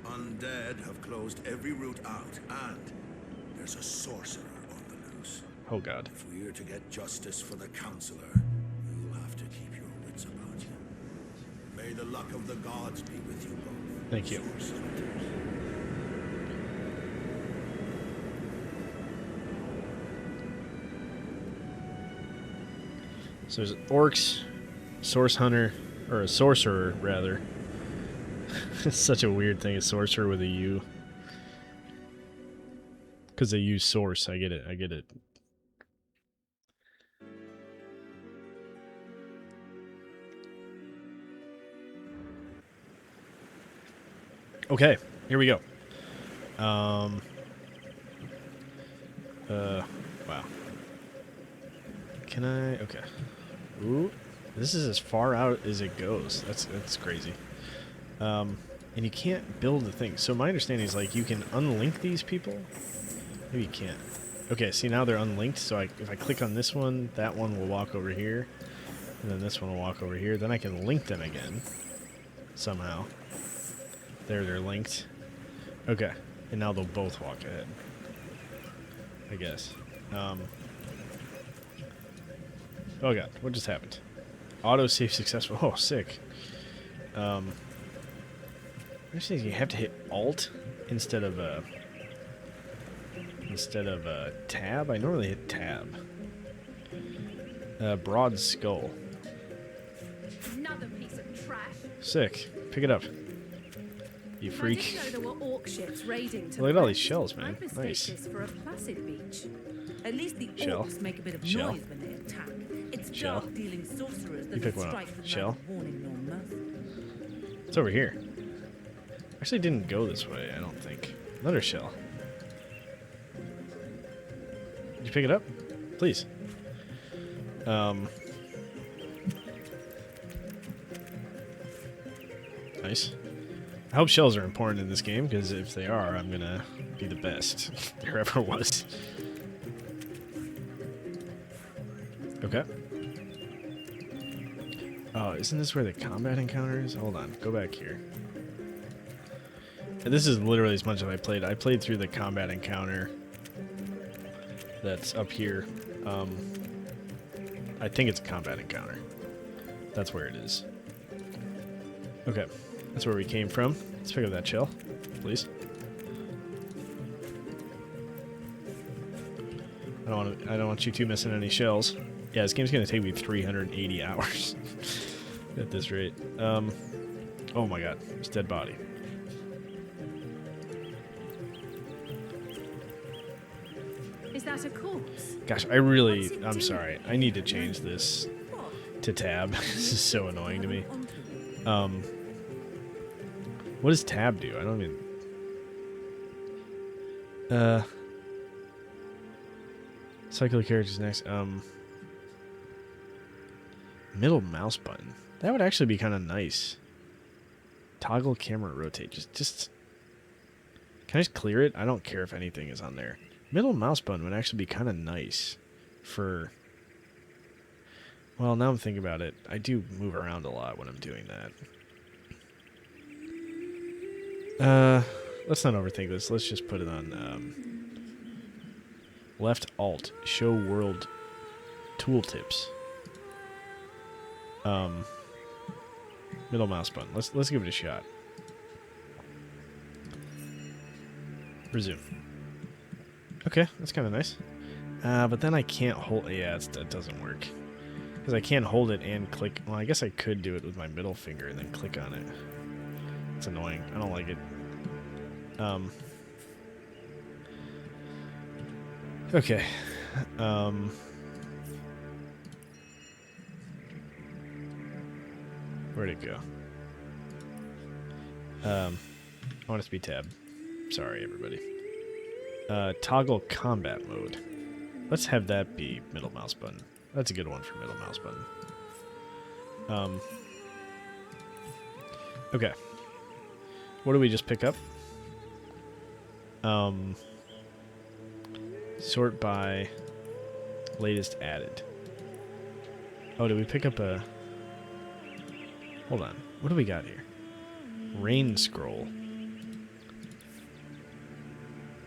Undead have closed every route out, and there's a sorcerer on the loose. Oh god. If we're to get justice for the counselor, you'll have to keep your wits about you. May the luck of the gods be with you both. Thank you. Source hunters. So there's orcs, source hunter, or a sorcerer rather. It's such a weird thing, a sorcerer with a U. Because they use source, I get it, I get it. Okay, here we go. Wow. Can I? Okay. Ooh, this is as far out as it goes. That's crazy. And you can't build the thing. So my understanding is like you can unlink these people. Maybe you can't. Okay, see now they're unlinked. So if I click on this one, that one will walk over here, and then this one will walk over here. Then I can link them again somehow. There, they're linked. Okay, and now they'll both walk ahead. I guess. Oh god, what just happened? Autosave successful. Oh, sick. Actually, you have to hit Alt instead of Tab. I normally hit Tab. Broad skull. Another piece of trash. Sick. Pick it up. You I freak. didn't know there were orc ships raiding to Look at all these shells, man. I'd mistake Nice. this for a placid beach. At least the Shell. orcs make a bit of Shell. noise when they attack. It's Shell. dark-dealing sorcerers You that pick will one up. strike with Shell. neither warning nor mercy. It's over here. Actually, didn't go this way, I don't think. Another shell. Did you pick it up? Please. Nice. I hope shells are important in this game, because if they are, I'm gonna be the best there ever was. Okay. Oh, isn't this where the combat encounter is? Hold on, go back here. And this is literally as much as I played. I played through the combat encounter that's up here. I think it's a combat encounter. That's where it is. Okay, that's where we came from. Let's pick up that shell, please. I don't want you two missing any shells. Yeah, this game's gonna take me 380 hours at this rate. Oh my god, it's dead body. Is that a corpse? Gosh, What's it I'm doing? sorry. I need to change this to tab. This is so annoying to me. What does tab do? I don't even... Cycle characters next. Middle mouse button. That would actually be kind of nice. Toggle camera rotate. Just Can I just clear it? I don't care if anything is on there. Middle mouse button would actually be kind of nice for... Well, now I'm thinking about it. I do move around a lot when I'm doing that. Let's not overthink this. Let's just put it on left alt. Show world tooltips. Middle mouse button. Let's give it a shot. Resume. Okay, that's kind of nice. But then I can't hold... Yeah, that doesn't work. Because I can't hold it and click... Well, I guess I could do it with my middle finger and then click on it. It's annoying. I don't like it. Okay. Where'd it go? I want it to be tab. Sorry, everybody. Toggle combat mode. Let's have that be middle mouse button. That's a good one for middle mouse button. Okay. What do we just pick up? Sort by latest added. Oh, did we pick up a... Hold on. What do we got here? Rain scroll.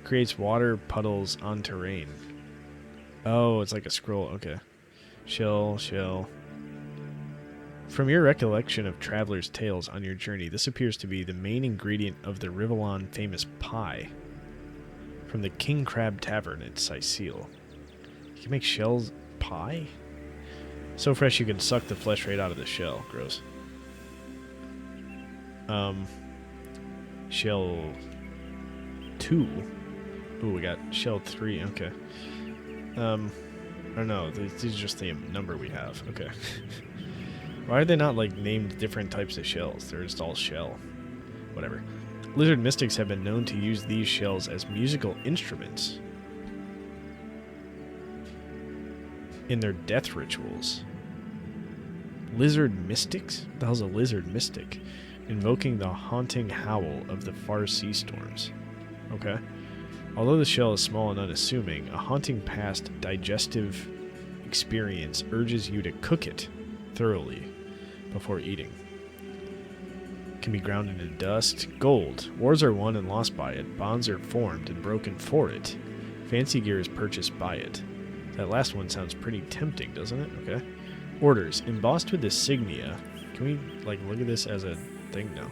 Creates water puddles on terrain. Oh, it's like a scroll. Okay. Shell. From your recollection of travelers' tales on your journey, this appears to be the main ingredient of the Rivellon famous pie from the King Crab Tavern in Sicile. You can make shells pie? So fresh you can suck the flesh right out of the shell. Gross. Shell 2. Ooh, we got shell 3. Okay. Or no, this is just the number we have. Okay. Why are they not, like, named different types of shells? They're just all shell. Whatever. Lizard mystics have been known to use these shells as musical instruments in their death rituals. Lizard mystics? What the hell's a lizard mystic? Invoking the haunting howl of the far sea storms. Okay. Although the shell is small and unassuming, a haunting past digestive experience urges you to cook it thoroughly before eating. It can be ground into dust. Gold. Wars are won and lost by it. Bonds are formed and broken for it. Fancy gear is purchased by it. That last one sounds pretty tempting, doesn't it? Okay. Orders. Embossed with insignia. Can we, like, look at this as a thing? No.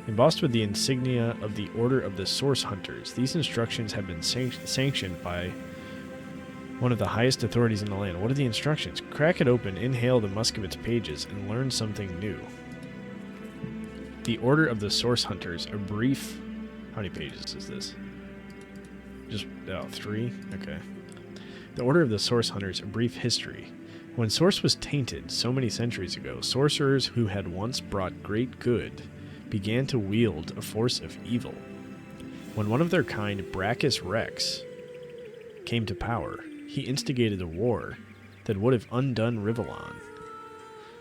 Embossed with the insignia of the Order of the Source Hunters. These instructions have been sanctioned by one of the highest authorities in the land. What are the instructions? Crack it open, inhale the musk of its pages, and learn something new. The Order of the Source Hunters. A brief... How many pages is this? Just, 3? Okay. The Order of the Source Hunters. A brief history. When Source was tainted so many centuries ago, sorcerers who had once brought great good began to wield a force of evil. When one of their kind, Brachus Rex, came to power, he instigated a war that would have undone Rivellon,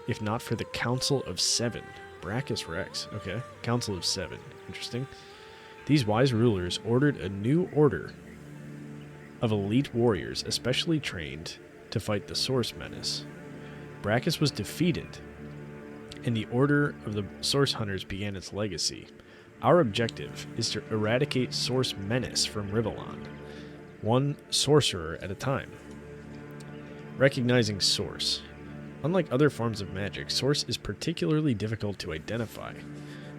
if not for the Council of Seven. Brachus Rex, okay. Council of Seven, interesting. These wise rulers ordered a new order of elite warriors, especially trained to fight the Source Menace. Brachus was defeated, and the Order of the Source Hunters began its legacy. Our objective is to eradicate Source Menace from Rivellon, one sorcerer at a time. Recognizing Source. Unlike other forms of magic, Source is particularly difficult to identify.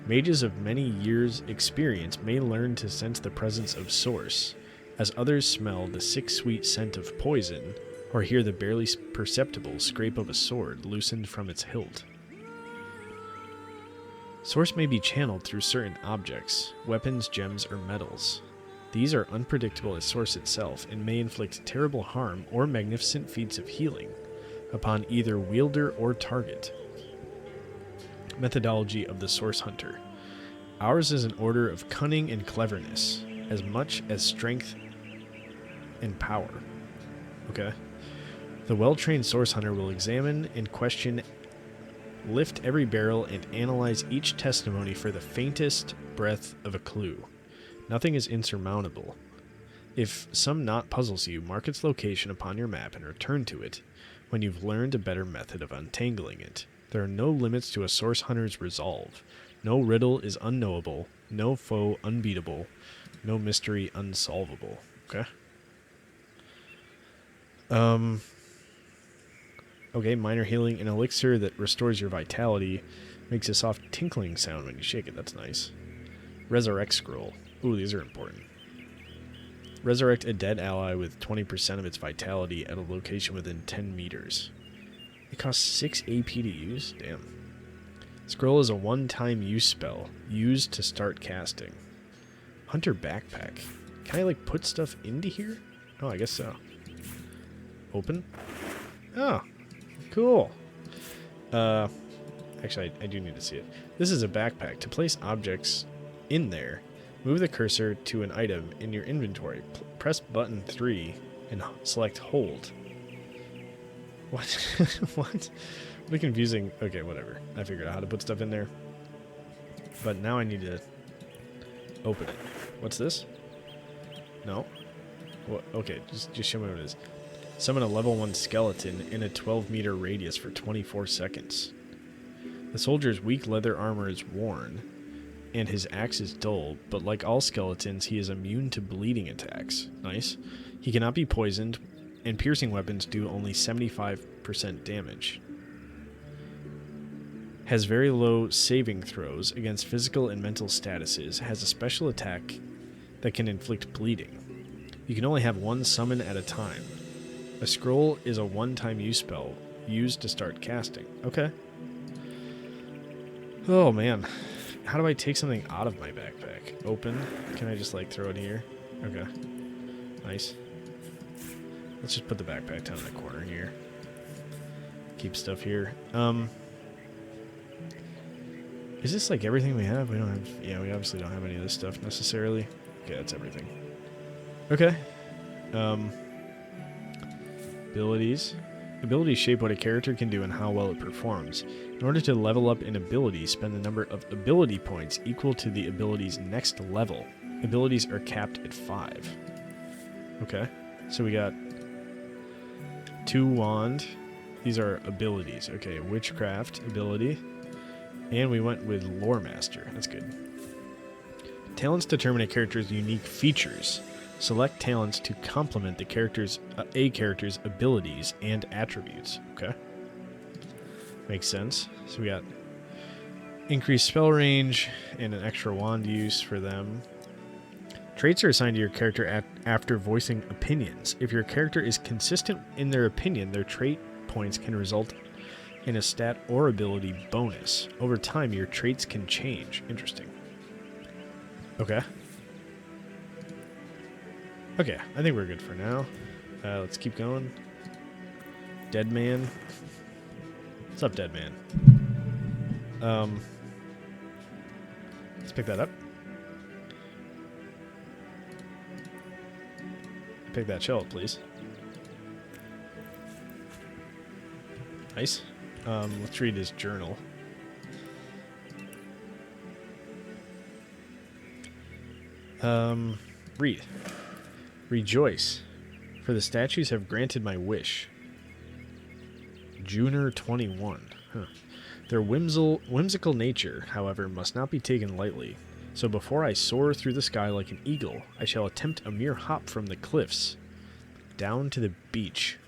Mages of many years' experience may learn to sense the presence of Source, as others smell the sick sweet scent of poison, or hear the barely perceptible scrape of a sword loosened from its hilt. Source may be channeled through certain objects, weapons, gems, or metals. These are unpredictable as Source itself and may inflict terrible harm or magnificent feats of healing upon either wielder or target. Methodology of the Source Hunter. Ours is an order of cunning and cleverness, as much as strength and power. Okay. The well-trained Source Hunter will examine and question, lift every barrel, and analyze each testimony for the faintest breath of a clue. Nothing is insurmountable. If some knot puzzles you, mark its location upon your map and return to it when you've learned a better method of untangling it. There are no limits to a source hunter's resolve. No riddle is unknowable, no foe unbeatable, no mystery unsolvable. Okay. Okay, minor healing. An elixir that restores your vitality. Makes a soft tinkling sound when you shake it. That's nice. Resurrect scroll. Ooh, these are important. Resurrect a dead ally with 20% of its vitality at a location within 10 meters. It costs 6 AP to use? Damn. Scroll is a one-time use spell, used to start casting. Hunter backpack. Can I, like, put stuff into here? Oh, I guess so. Open? Oh, cool. Actually, I do need to see it. This is a backpack. To place objects in there, move the cursor to an item in your inventory. Press button 3 and select hold. What? What? Really confusing. Okay, whatever. I figured out how to put stuff in there. But now I need to open it. What's this? No? What? Okay, just show me what it is. Summon a level 1 skeleton in a 12-meter radius for 24 seconds. The soldier's weak leather armor is worn, and his axe is dull, but like all skeletons, he is immune to bleeding attacks. Nice. He cannot be poisoned, and piercing weapons do only 75% damage. Has very low saving throws against physical and mental statuses. Has a special attack that can inflict bleeding. You can only have one summon at a time. A scroll is a one-time use spell used to start casting. Okay. Oh, man. How do I take something out of my backpack? Open. Can I just, like, throw it here? Okay. Nice. Let's just put the backpack down in the corner here. Keep stuff here. Is this, like, everything we have? We don't have... Yeah, we obviously don't have any of this stuff necessarily. Okay, that's everything. Okay. Abilities. Abilities shape what a character can do and how well it performs. In order to level up an ability, spend the number of ability points equal to the ability's next level. Abilities are capped at 5. Okay. So we got 2 wand. These are abilities. Okay, witchcraft ability. And we went with lore master. That's good. Talents determine a character's unique features. Select talents to complement the character's abilities and attributes. Okay. Makes sense. So we got increased spell range and an extra wand use for them. Traits are assigned to your character after voicing opinions. If your character is consistent in their opinion, their trait points can result in a stat or ability bonus. Over time, your traits can change. Interesting. Okay. Okay, I think we're good for now. Let's keep going. Dead man. What's up, dead man? Let's pick that up. Pick that shell up, please. Nice. Let's read his journal. Read. Rejoice, for the statues have granted my wish. Juner 21. Huh. Their whimsical nature, however, must not be taken lightly. So before I soar through the sky like an eagle, I shall attempt a mere hop from the cliffs down to the beach.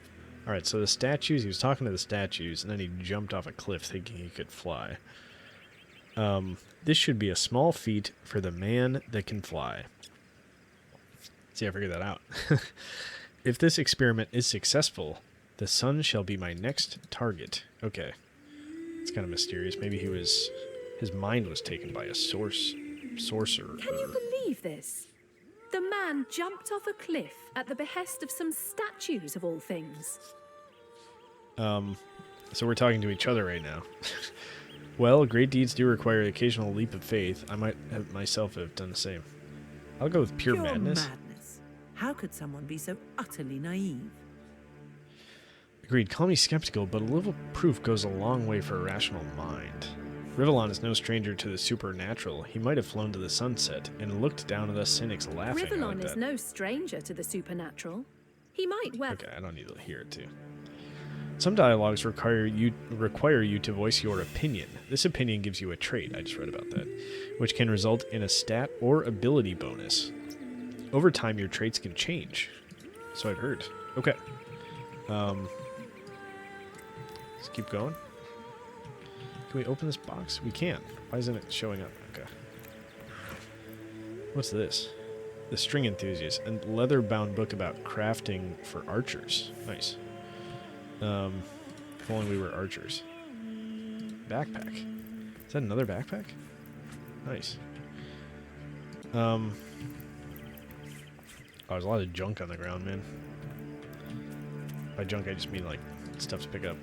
Alright, so the statues, he was talking to the statues, and then he jumped off a cliff thinking he could fly. This should be a small feat for the man that can fly. See, I figured that out. If this experiment is successful, the sun shall be my next target. Okay. It's kind of mysterious. Maybe his mind was taken by a sorcerer. Can you believe this? The man jumped off a cliff at the behest of some statues, of all things. So we're talking to each other right now. Well, great deeds do require an occasional leap of faith. I might have myself have done the same. I'll go with pure madness. How could someone be so utterly naive? Agreed. Call me skeptical, but a little proof goes a long way for a rational mind. Rivellon is no stranger to the supernatural. He might have flown to the sunset and looked down at us cynics laughing. I like Rivellon is that. no stranger to the supernatural. He might well. Okay, I don't need to hear it too. Some dialogues require you to voice your opinion. This opinion gives you a trait, I just read about that, which can result in a stat or ability bonus. Over time, your traits can change. So I've heard. Okay. Let's keep going. Can we open this box? We can. Why isn't it showing up? Okay. What's this? The String Enthusiast. A leather-bound book about crafting for archers. Nice. If only we were archers. Backpack. Is that another backpack? Nice. Oh, there's a lot of junk on the ground, man. By junk, I just mean, like, stuff to pick up.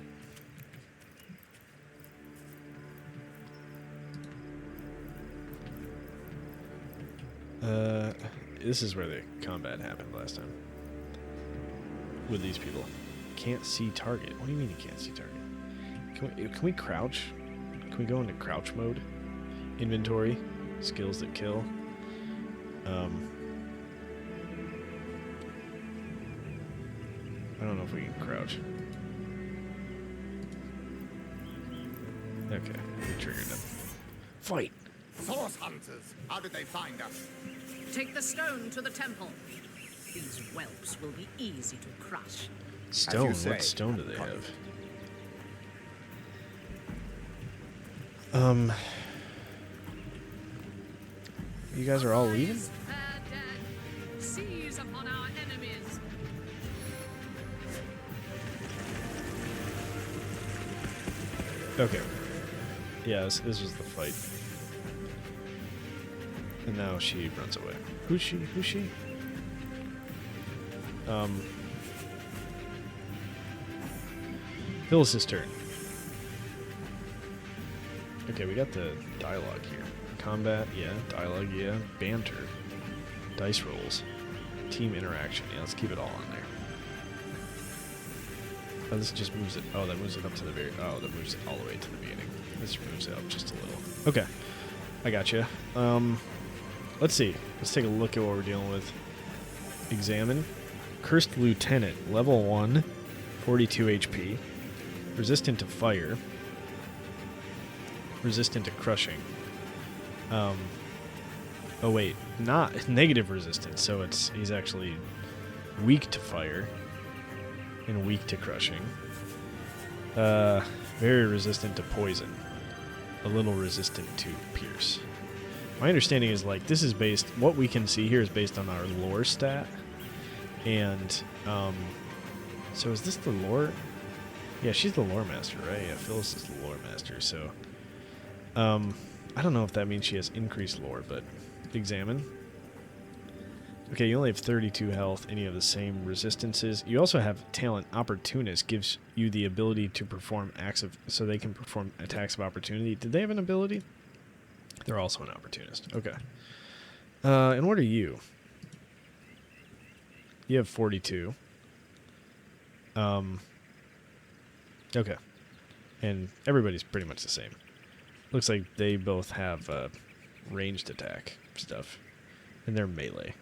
This is where the combat happened last time. With these people. Can't see target. What do you mean you can't see target? Can we crouch? Can we go into crouch mode? Inventory. Skills that kill. I don't know if we can crouch. Okay, we triggered them. Fight! Source hunters, how did they find us? Take the stone to the temple. These whelps will be easy to crush. Stone? say, What stone do they have? You guys are all leaving? Seize upon our enemies. Okay. Yeah, this was the fight. And now she runs away. Who's she? Who's she? Phyllis's turn. Okay, we got the dialogue here. Combat, yeah. Dialogue, yeah. Banter. Dice rolls. Team interaction. Yeah, let's keep it all on there. Oh, this just moves it. Oh, that moves it up to the very... Oh, that moves it all the way to the beginning. This moves it up just a little. Okay. I gotcha. Let's see. Let's take a look at what we're dealing with. Examine. Cursed Lieutenant. Level 1. 42 HP. Resistant to fire. Resistant to crushing. Oh wait, not negative resistance, so he's actually weak to fire and weak to crushing. Very resistant to poison. A little resistant to pierce. My understanding is, like, this is based, what we can see here is based on our lore stat. And so is this the lore? Yeah, she's the lore master, right? Yeah, Phyllis is the lore master, so I don't know if that means she has increased lore, but examine. Okay, you only have 32 health, and you have the same resistances. You also have talent Opportunist, gives you the ability to perform acts of, so they can perform attacks of opportunity. Did they have an ability? They're also an opportunist. Okay. And what are you? You have 42. Okay. And everybody's pretty much the same. Looks like they both have ranged attack stuff. And they're melee.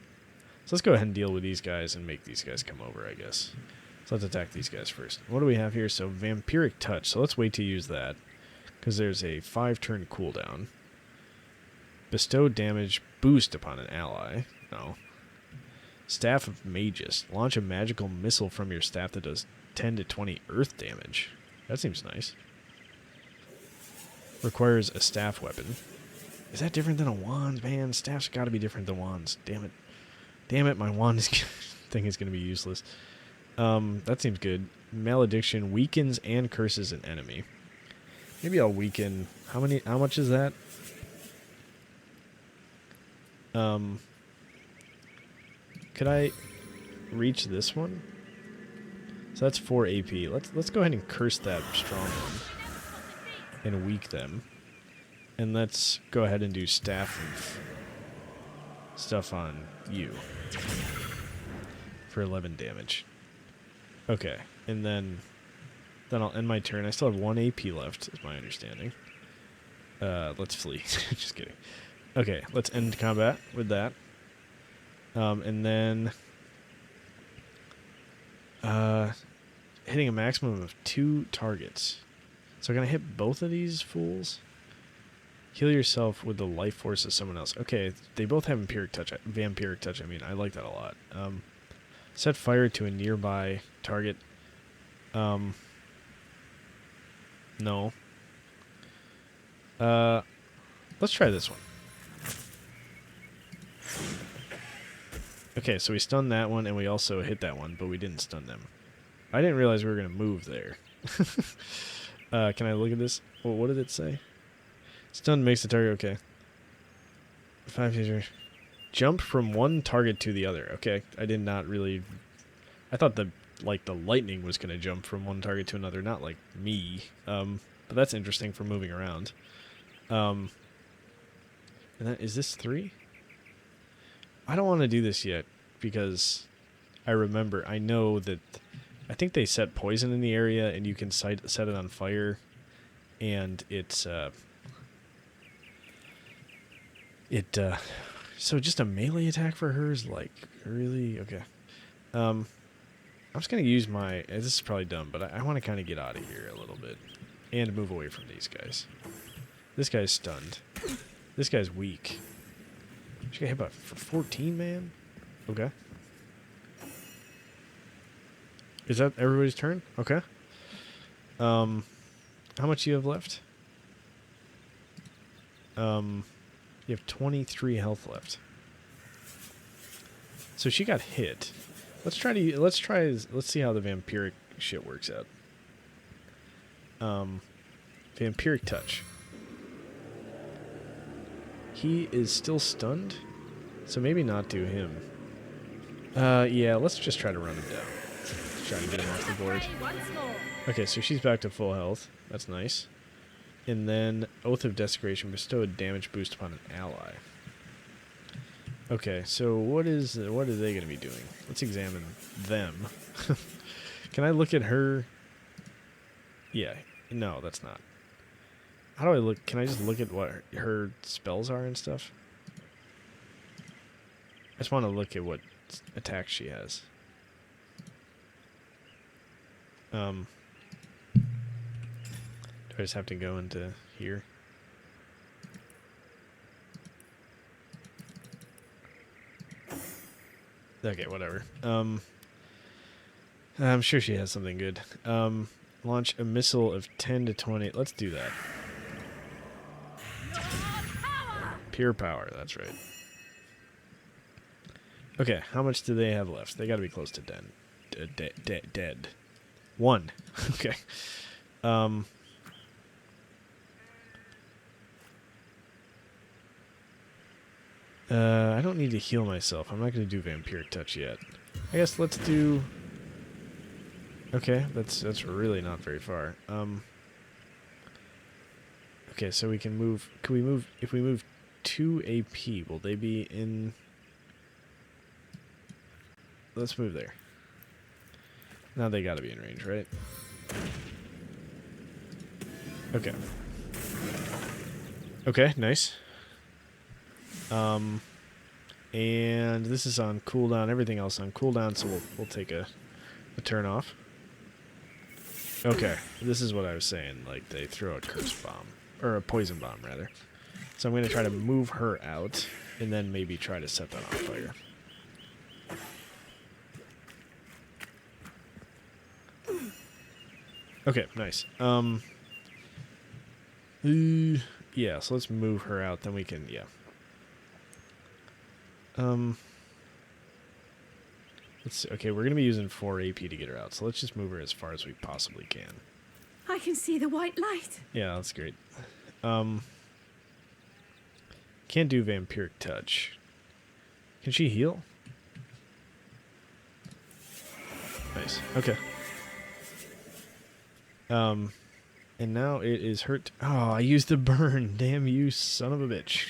So let's go ahead and deal with these guys and make these guys come over, I guess. So let's attack these guys first. What do we have here? So Vampiric Touch. So let's wait to use that. Because there's a 5-turn cooldown. Bestow damage boost upon an ally. No. Staff of Magus. Launch a magical missile from your staff that does 10 to 20 earth damage. That seems nice. Requires a staff weapon. Is that different than a wand? Man, staff's got to be different than wands. Damn it. Damn it, my wand thing is going to be useless. That seems good. Malediction weakens and curses an enemy. Maybe I'll weaken... How much is that? Could I reach this one? So that's 4 AP. Let's go ahead and curse that strong one. And weak them. And let's go ahead and do staff and stuff on you. For 11 damage. Okay. And then I'll end my turn. I still have 1 AP left, is my understanding. Let's flee. Just kidding. Okay, let's end combat with that. And then hitting a maximum of 2 targets. So can I hit both of these fools? Heal yourself with the life force of someone else. Okay, they both have vampiric touch. I mean, I like that a lot. Set fire to a nearby target. No. Let's try this one. Okay, so we stunned that one, and we also hit that one, but we didn't stun them. I didn't realize we were going to move there. Can I look at this? Well, what did it say? Stun makes the target, okay. 5 user. Jump from one target to the other. Okay, I did not really... I thought the lightning was going to jump from one target to another, not like me. But that's interesting for moving around. And that, is this 3? I don't want to do this yet because I know that I think they set poison in the area and you can set it on fire, and it's so just a melee attack for her is like really okay. I'm just gonna use my. This is probably dumb, but I want to kind of get out of here a little bit and move away from these guys. This guy's stunned. This guy's weak. She got hit by for 14, man. Okay. Is that everybody's turn? Okay. How much do you have left? You have 23 health left. So she got hit. Let's see how the vampiric shit works out. Vampiric touch. He is still stunned, so maybe not do him. Yeah, let's just try to run him down. Let's try to get him off the board. Okay, so she's back to full health. That's nice. And then Oath of Desecration, bestow a damage boost upon an ally. Okay, so what are they going to be doing? Let's examine them. Can I look at her? Yeah, no, that's not. How do I look? Can I just look at what her spells are and stuff? I just want to look at what attacks she has. Do I just have to go into here? Okay, whatever. I'm sure she has something good. Launch a missile of 10 to 20. Let's do that. Pure power, that's right. Okay, how much do they have left? They gotta be close to dead. 1. Okay. I don't need to heal myself. I'm not gonna do vampiric touch yet. I guess let's do... Okay, that's really not very far. Okay, so we can move... Can we move... If we move 2 AP, will they be in... Let's move there. Now they gotta be in range, right? Okay. Okay, nice. And this is on cooldown, everything else on cooldown, so we'll take a turn off. Okay, this is what I was saying, like they throw a curse bomb, or a poison bomb rather. So I'm going to try to move her out, and then maybe try to set that on fire. Okay, nice. Yeah, so let's move her out, then we can, yeah. Let's see. Okay, we're going to be using 4 AP to get her out, so let's just move her as far as we possibly can. I can see the white light. Yeah, that's great. Can't do vampiric touch. Can she heal? Nice. Okay. And now it is hurt. Oh, I used the burn. Damn you, son of a bitch.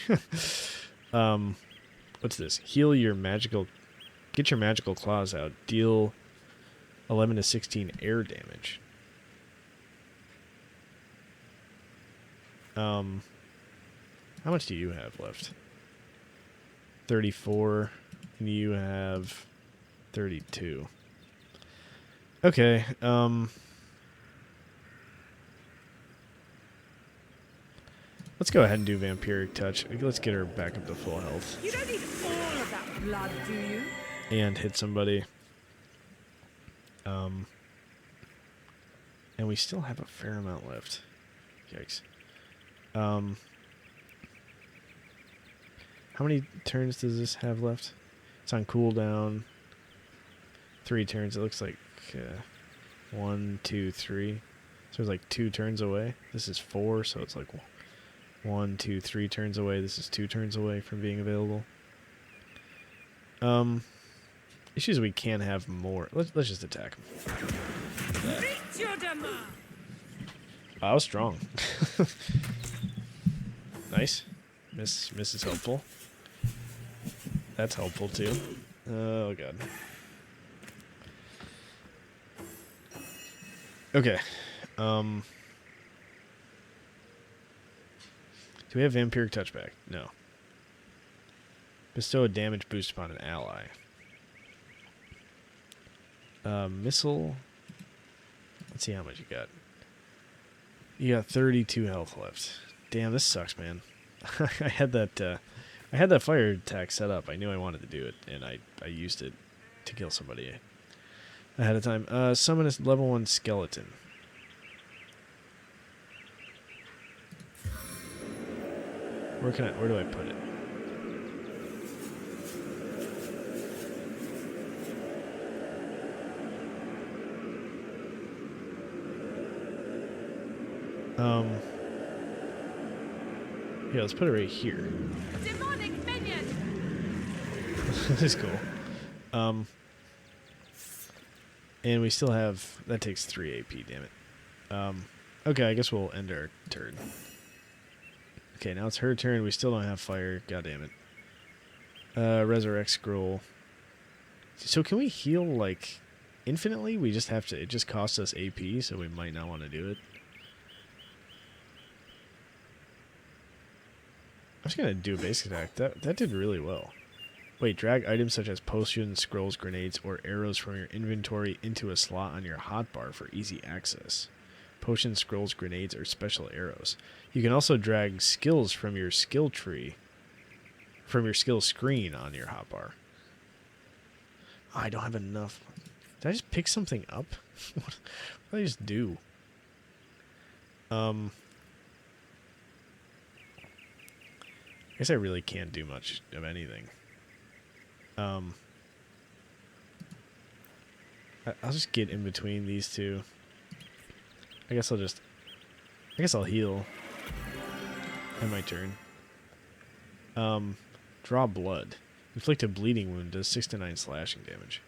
What's this? Heal your magical... Get your magical claws out. Deal 11 to 16 air damage. How much do you have left? 34. And you have 32. Okay, let's go ahead and do Vampiric Touch. Let's get her back up to full health. You don't need all of that blood, do you? And hit somebody. And we still have a fair amount left. Yikes. How many turns does this have left? It's on cooldown. 3 turns. It looks like 1, 2, 3. So it's like 2 turns away. This is 4, so it's like 1, 2, 3 turns away. This is 2 turns away from being available. Issues we can have more. Let's just attack him. I was strong. Nice. Miss is helpful. That's helpful too. Oh god. Okay. Do we have Vampiric Touchback? No. Bestow a damage boost upon an ally. Missile. Let's see how much you got. You got 32 health left. Damn, this sucks, man. I had that fire attack set up. I knew I wanted to do it, and I used it to kill somebody ahead of time. Summon a level 1 skeleton. Where do I put it? Yeah, let's put it right here. Demonic minion! This is cool. And we still have... That takes 3 AP, damn it. Okay, I guess we'll end our turn. Okay, now it's her turn. We still don't have fire. God damn it. Resurrect Scroll. So can we heal, like, infinitely? We just have to... It just costs us AP, so we might not want to do it. I'm just going to do a basic attack. That did really well. Wait, drag items such as potions, scrolls, grenades, or arrows from your inventory into a slot on your hotbar for easy access. Potions, scrolls, grenades, or special arrows. You can also drag skills from your skill tree, from your skill screen on your hotbar. Oh, I don't have enough. Did I just pick something up? What did I just do? I guess I really can't do much of anything. I'll just get in between these two. I guess I'll heal. End my turn. Draw blood. Inflict a bleeding wound. Does 6 to 9 slashing damage.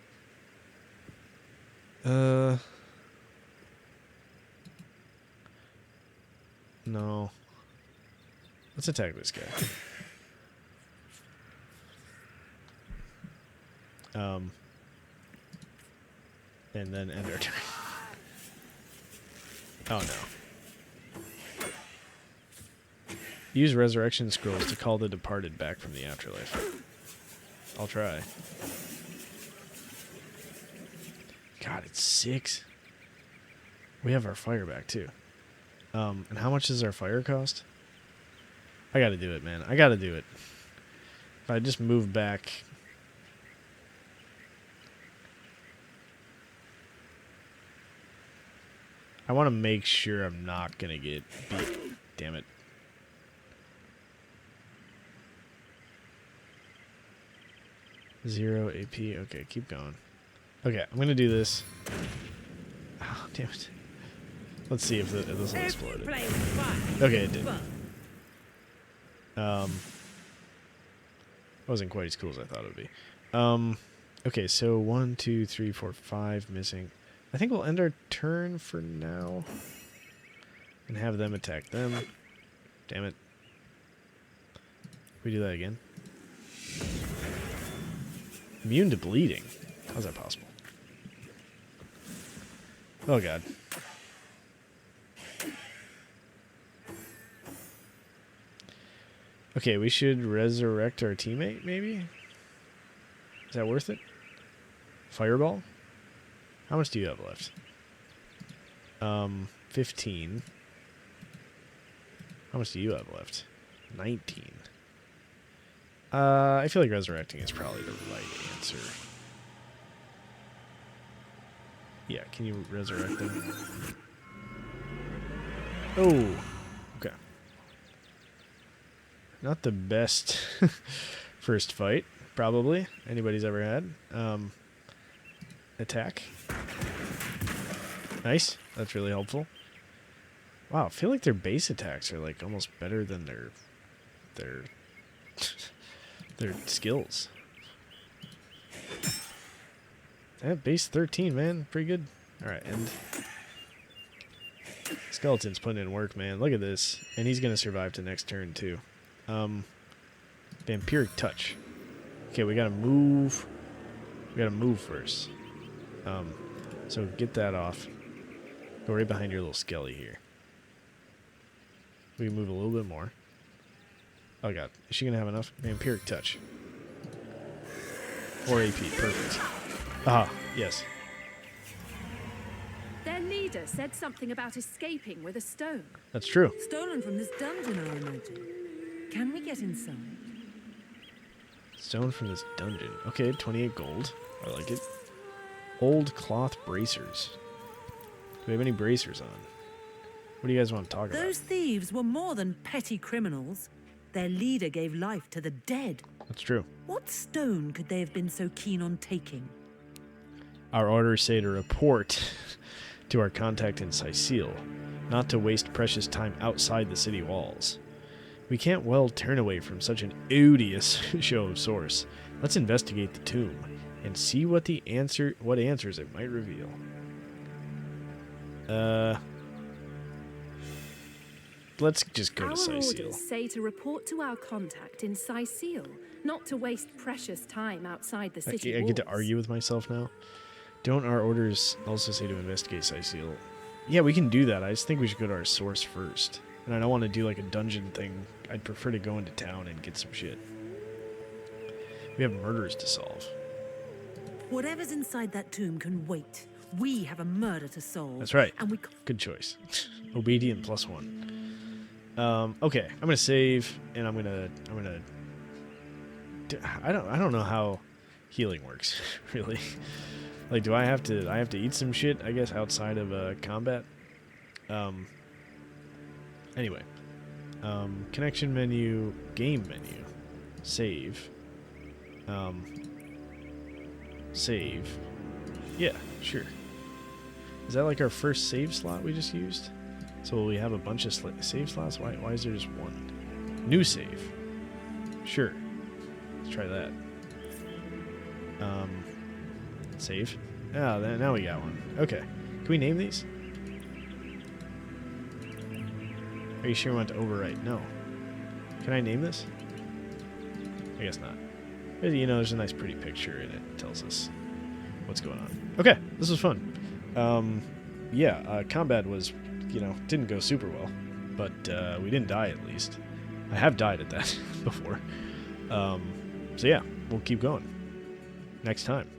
No. Let's attack this guy. And then end our turn. Oh no. Use resurrection scrolls to call the departed back from the afterlife. I'll try. God, it's 6. We have our fire back too. And how much does our fire cost? I gotta do it, man. I gotta do it. If I just move back... I want to make sure I'm not going to get beat. Damn it. Zero AP. Okay, keep going. Okay, I'm going to do this. Oh, damn it. Let's see if this will explode. Okay, it did. Wasn't quite as cool as I thought it would be. Okay, so 1, 2, 3, 4, 5 missing. I think we'll end our turn for now. And have them attack them. Damn it. We do that again. Immune to bleeding. How's that possible? Oh god. Okay, we should resurrect our teammate, maybe? Is that worth it? Fireball? How much do you have left? 15. How much do you have left? 19. I feel like resurrecting is probably the right answer. Yeah, can you resurrect them? Oh, okay. Not the best first fight, probably, anybody's ever had. Attack. Nice. That's really helpful. Wow, I feel like their base attacks are like almost better than their their skills. Yeah, base 13, man. Pretty good. Alright, and Skeleton's putting in work, man. Look at this. And he's gonna survive to next turn too. Vampiric Touch. Okay, we gotta move. We gotta move first. So get that off. Go right behind your little skelly here. We can move a little bit more. Oh god, is she gonna have enough? Vampiric Touch. 4 AP, perfect. Ah, yes. Their leader said something about escaping with a stone. That's true. Stolen from this dungeon, I imagine. Can we get inside? Stone from this dungeon. Okay, 28 gold. I like it. Old cloth bracers. Do we have any bracers on? What do you guys want to talk Those about? thieves were more than petty criminals. Their leader gave life to the dead. That's true. What stone could they have been so keen on taking? Our orders say to report to our contact in Sicile, not to waste precious time outside the city walls. We can't well turn away from such an odious show of source. Let's investigate the tomb and see what answers it might reveal. Let's just go to Our Sicile. orders say to report to our contact in Sicile, not to waste precious time outside the city I get to walls. argue with myself now. Don't our orders also say to investigate Sicile? Yeah, we can do that. I just think we should go to our source first. And I don't want to do like a dungeon thing. I'd prefer to go into town and get some shit. We have murders to solve. Whatever's inside that tomb can wait. We have a murder to solve. That's right. And we Good choice. Obedient +1. Okay, I'm gonna save, and I'm gonna. I don't know how healing works, really. Like, do I have to eat some shit? I guess outside of combat. Anyway, connection menu, game menu, save. Save. Yeah, sure. Is that like our first save slot we just used? So we have a bunch of save slots? Why is there just one? New save. Sure. Let's try that. Save. Ah, now we got one. Okay. Can we name these? Are you sure we want to overwrite? No. Can I name this? I guess not. But, you know, there's a nice pretty picture and it tells us what's going on. Okay, this was fun. Yeah, combat was, you know, didn't go super well, but we didn't die at least. I have died at that before. So yeah, we'll keep going next time.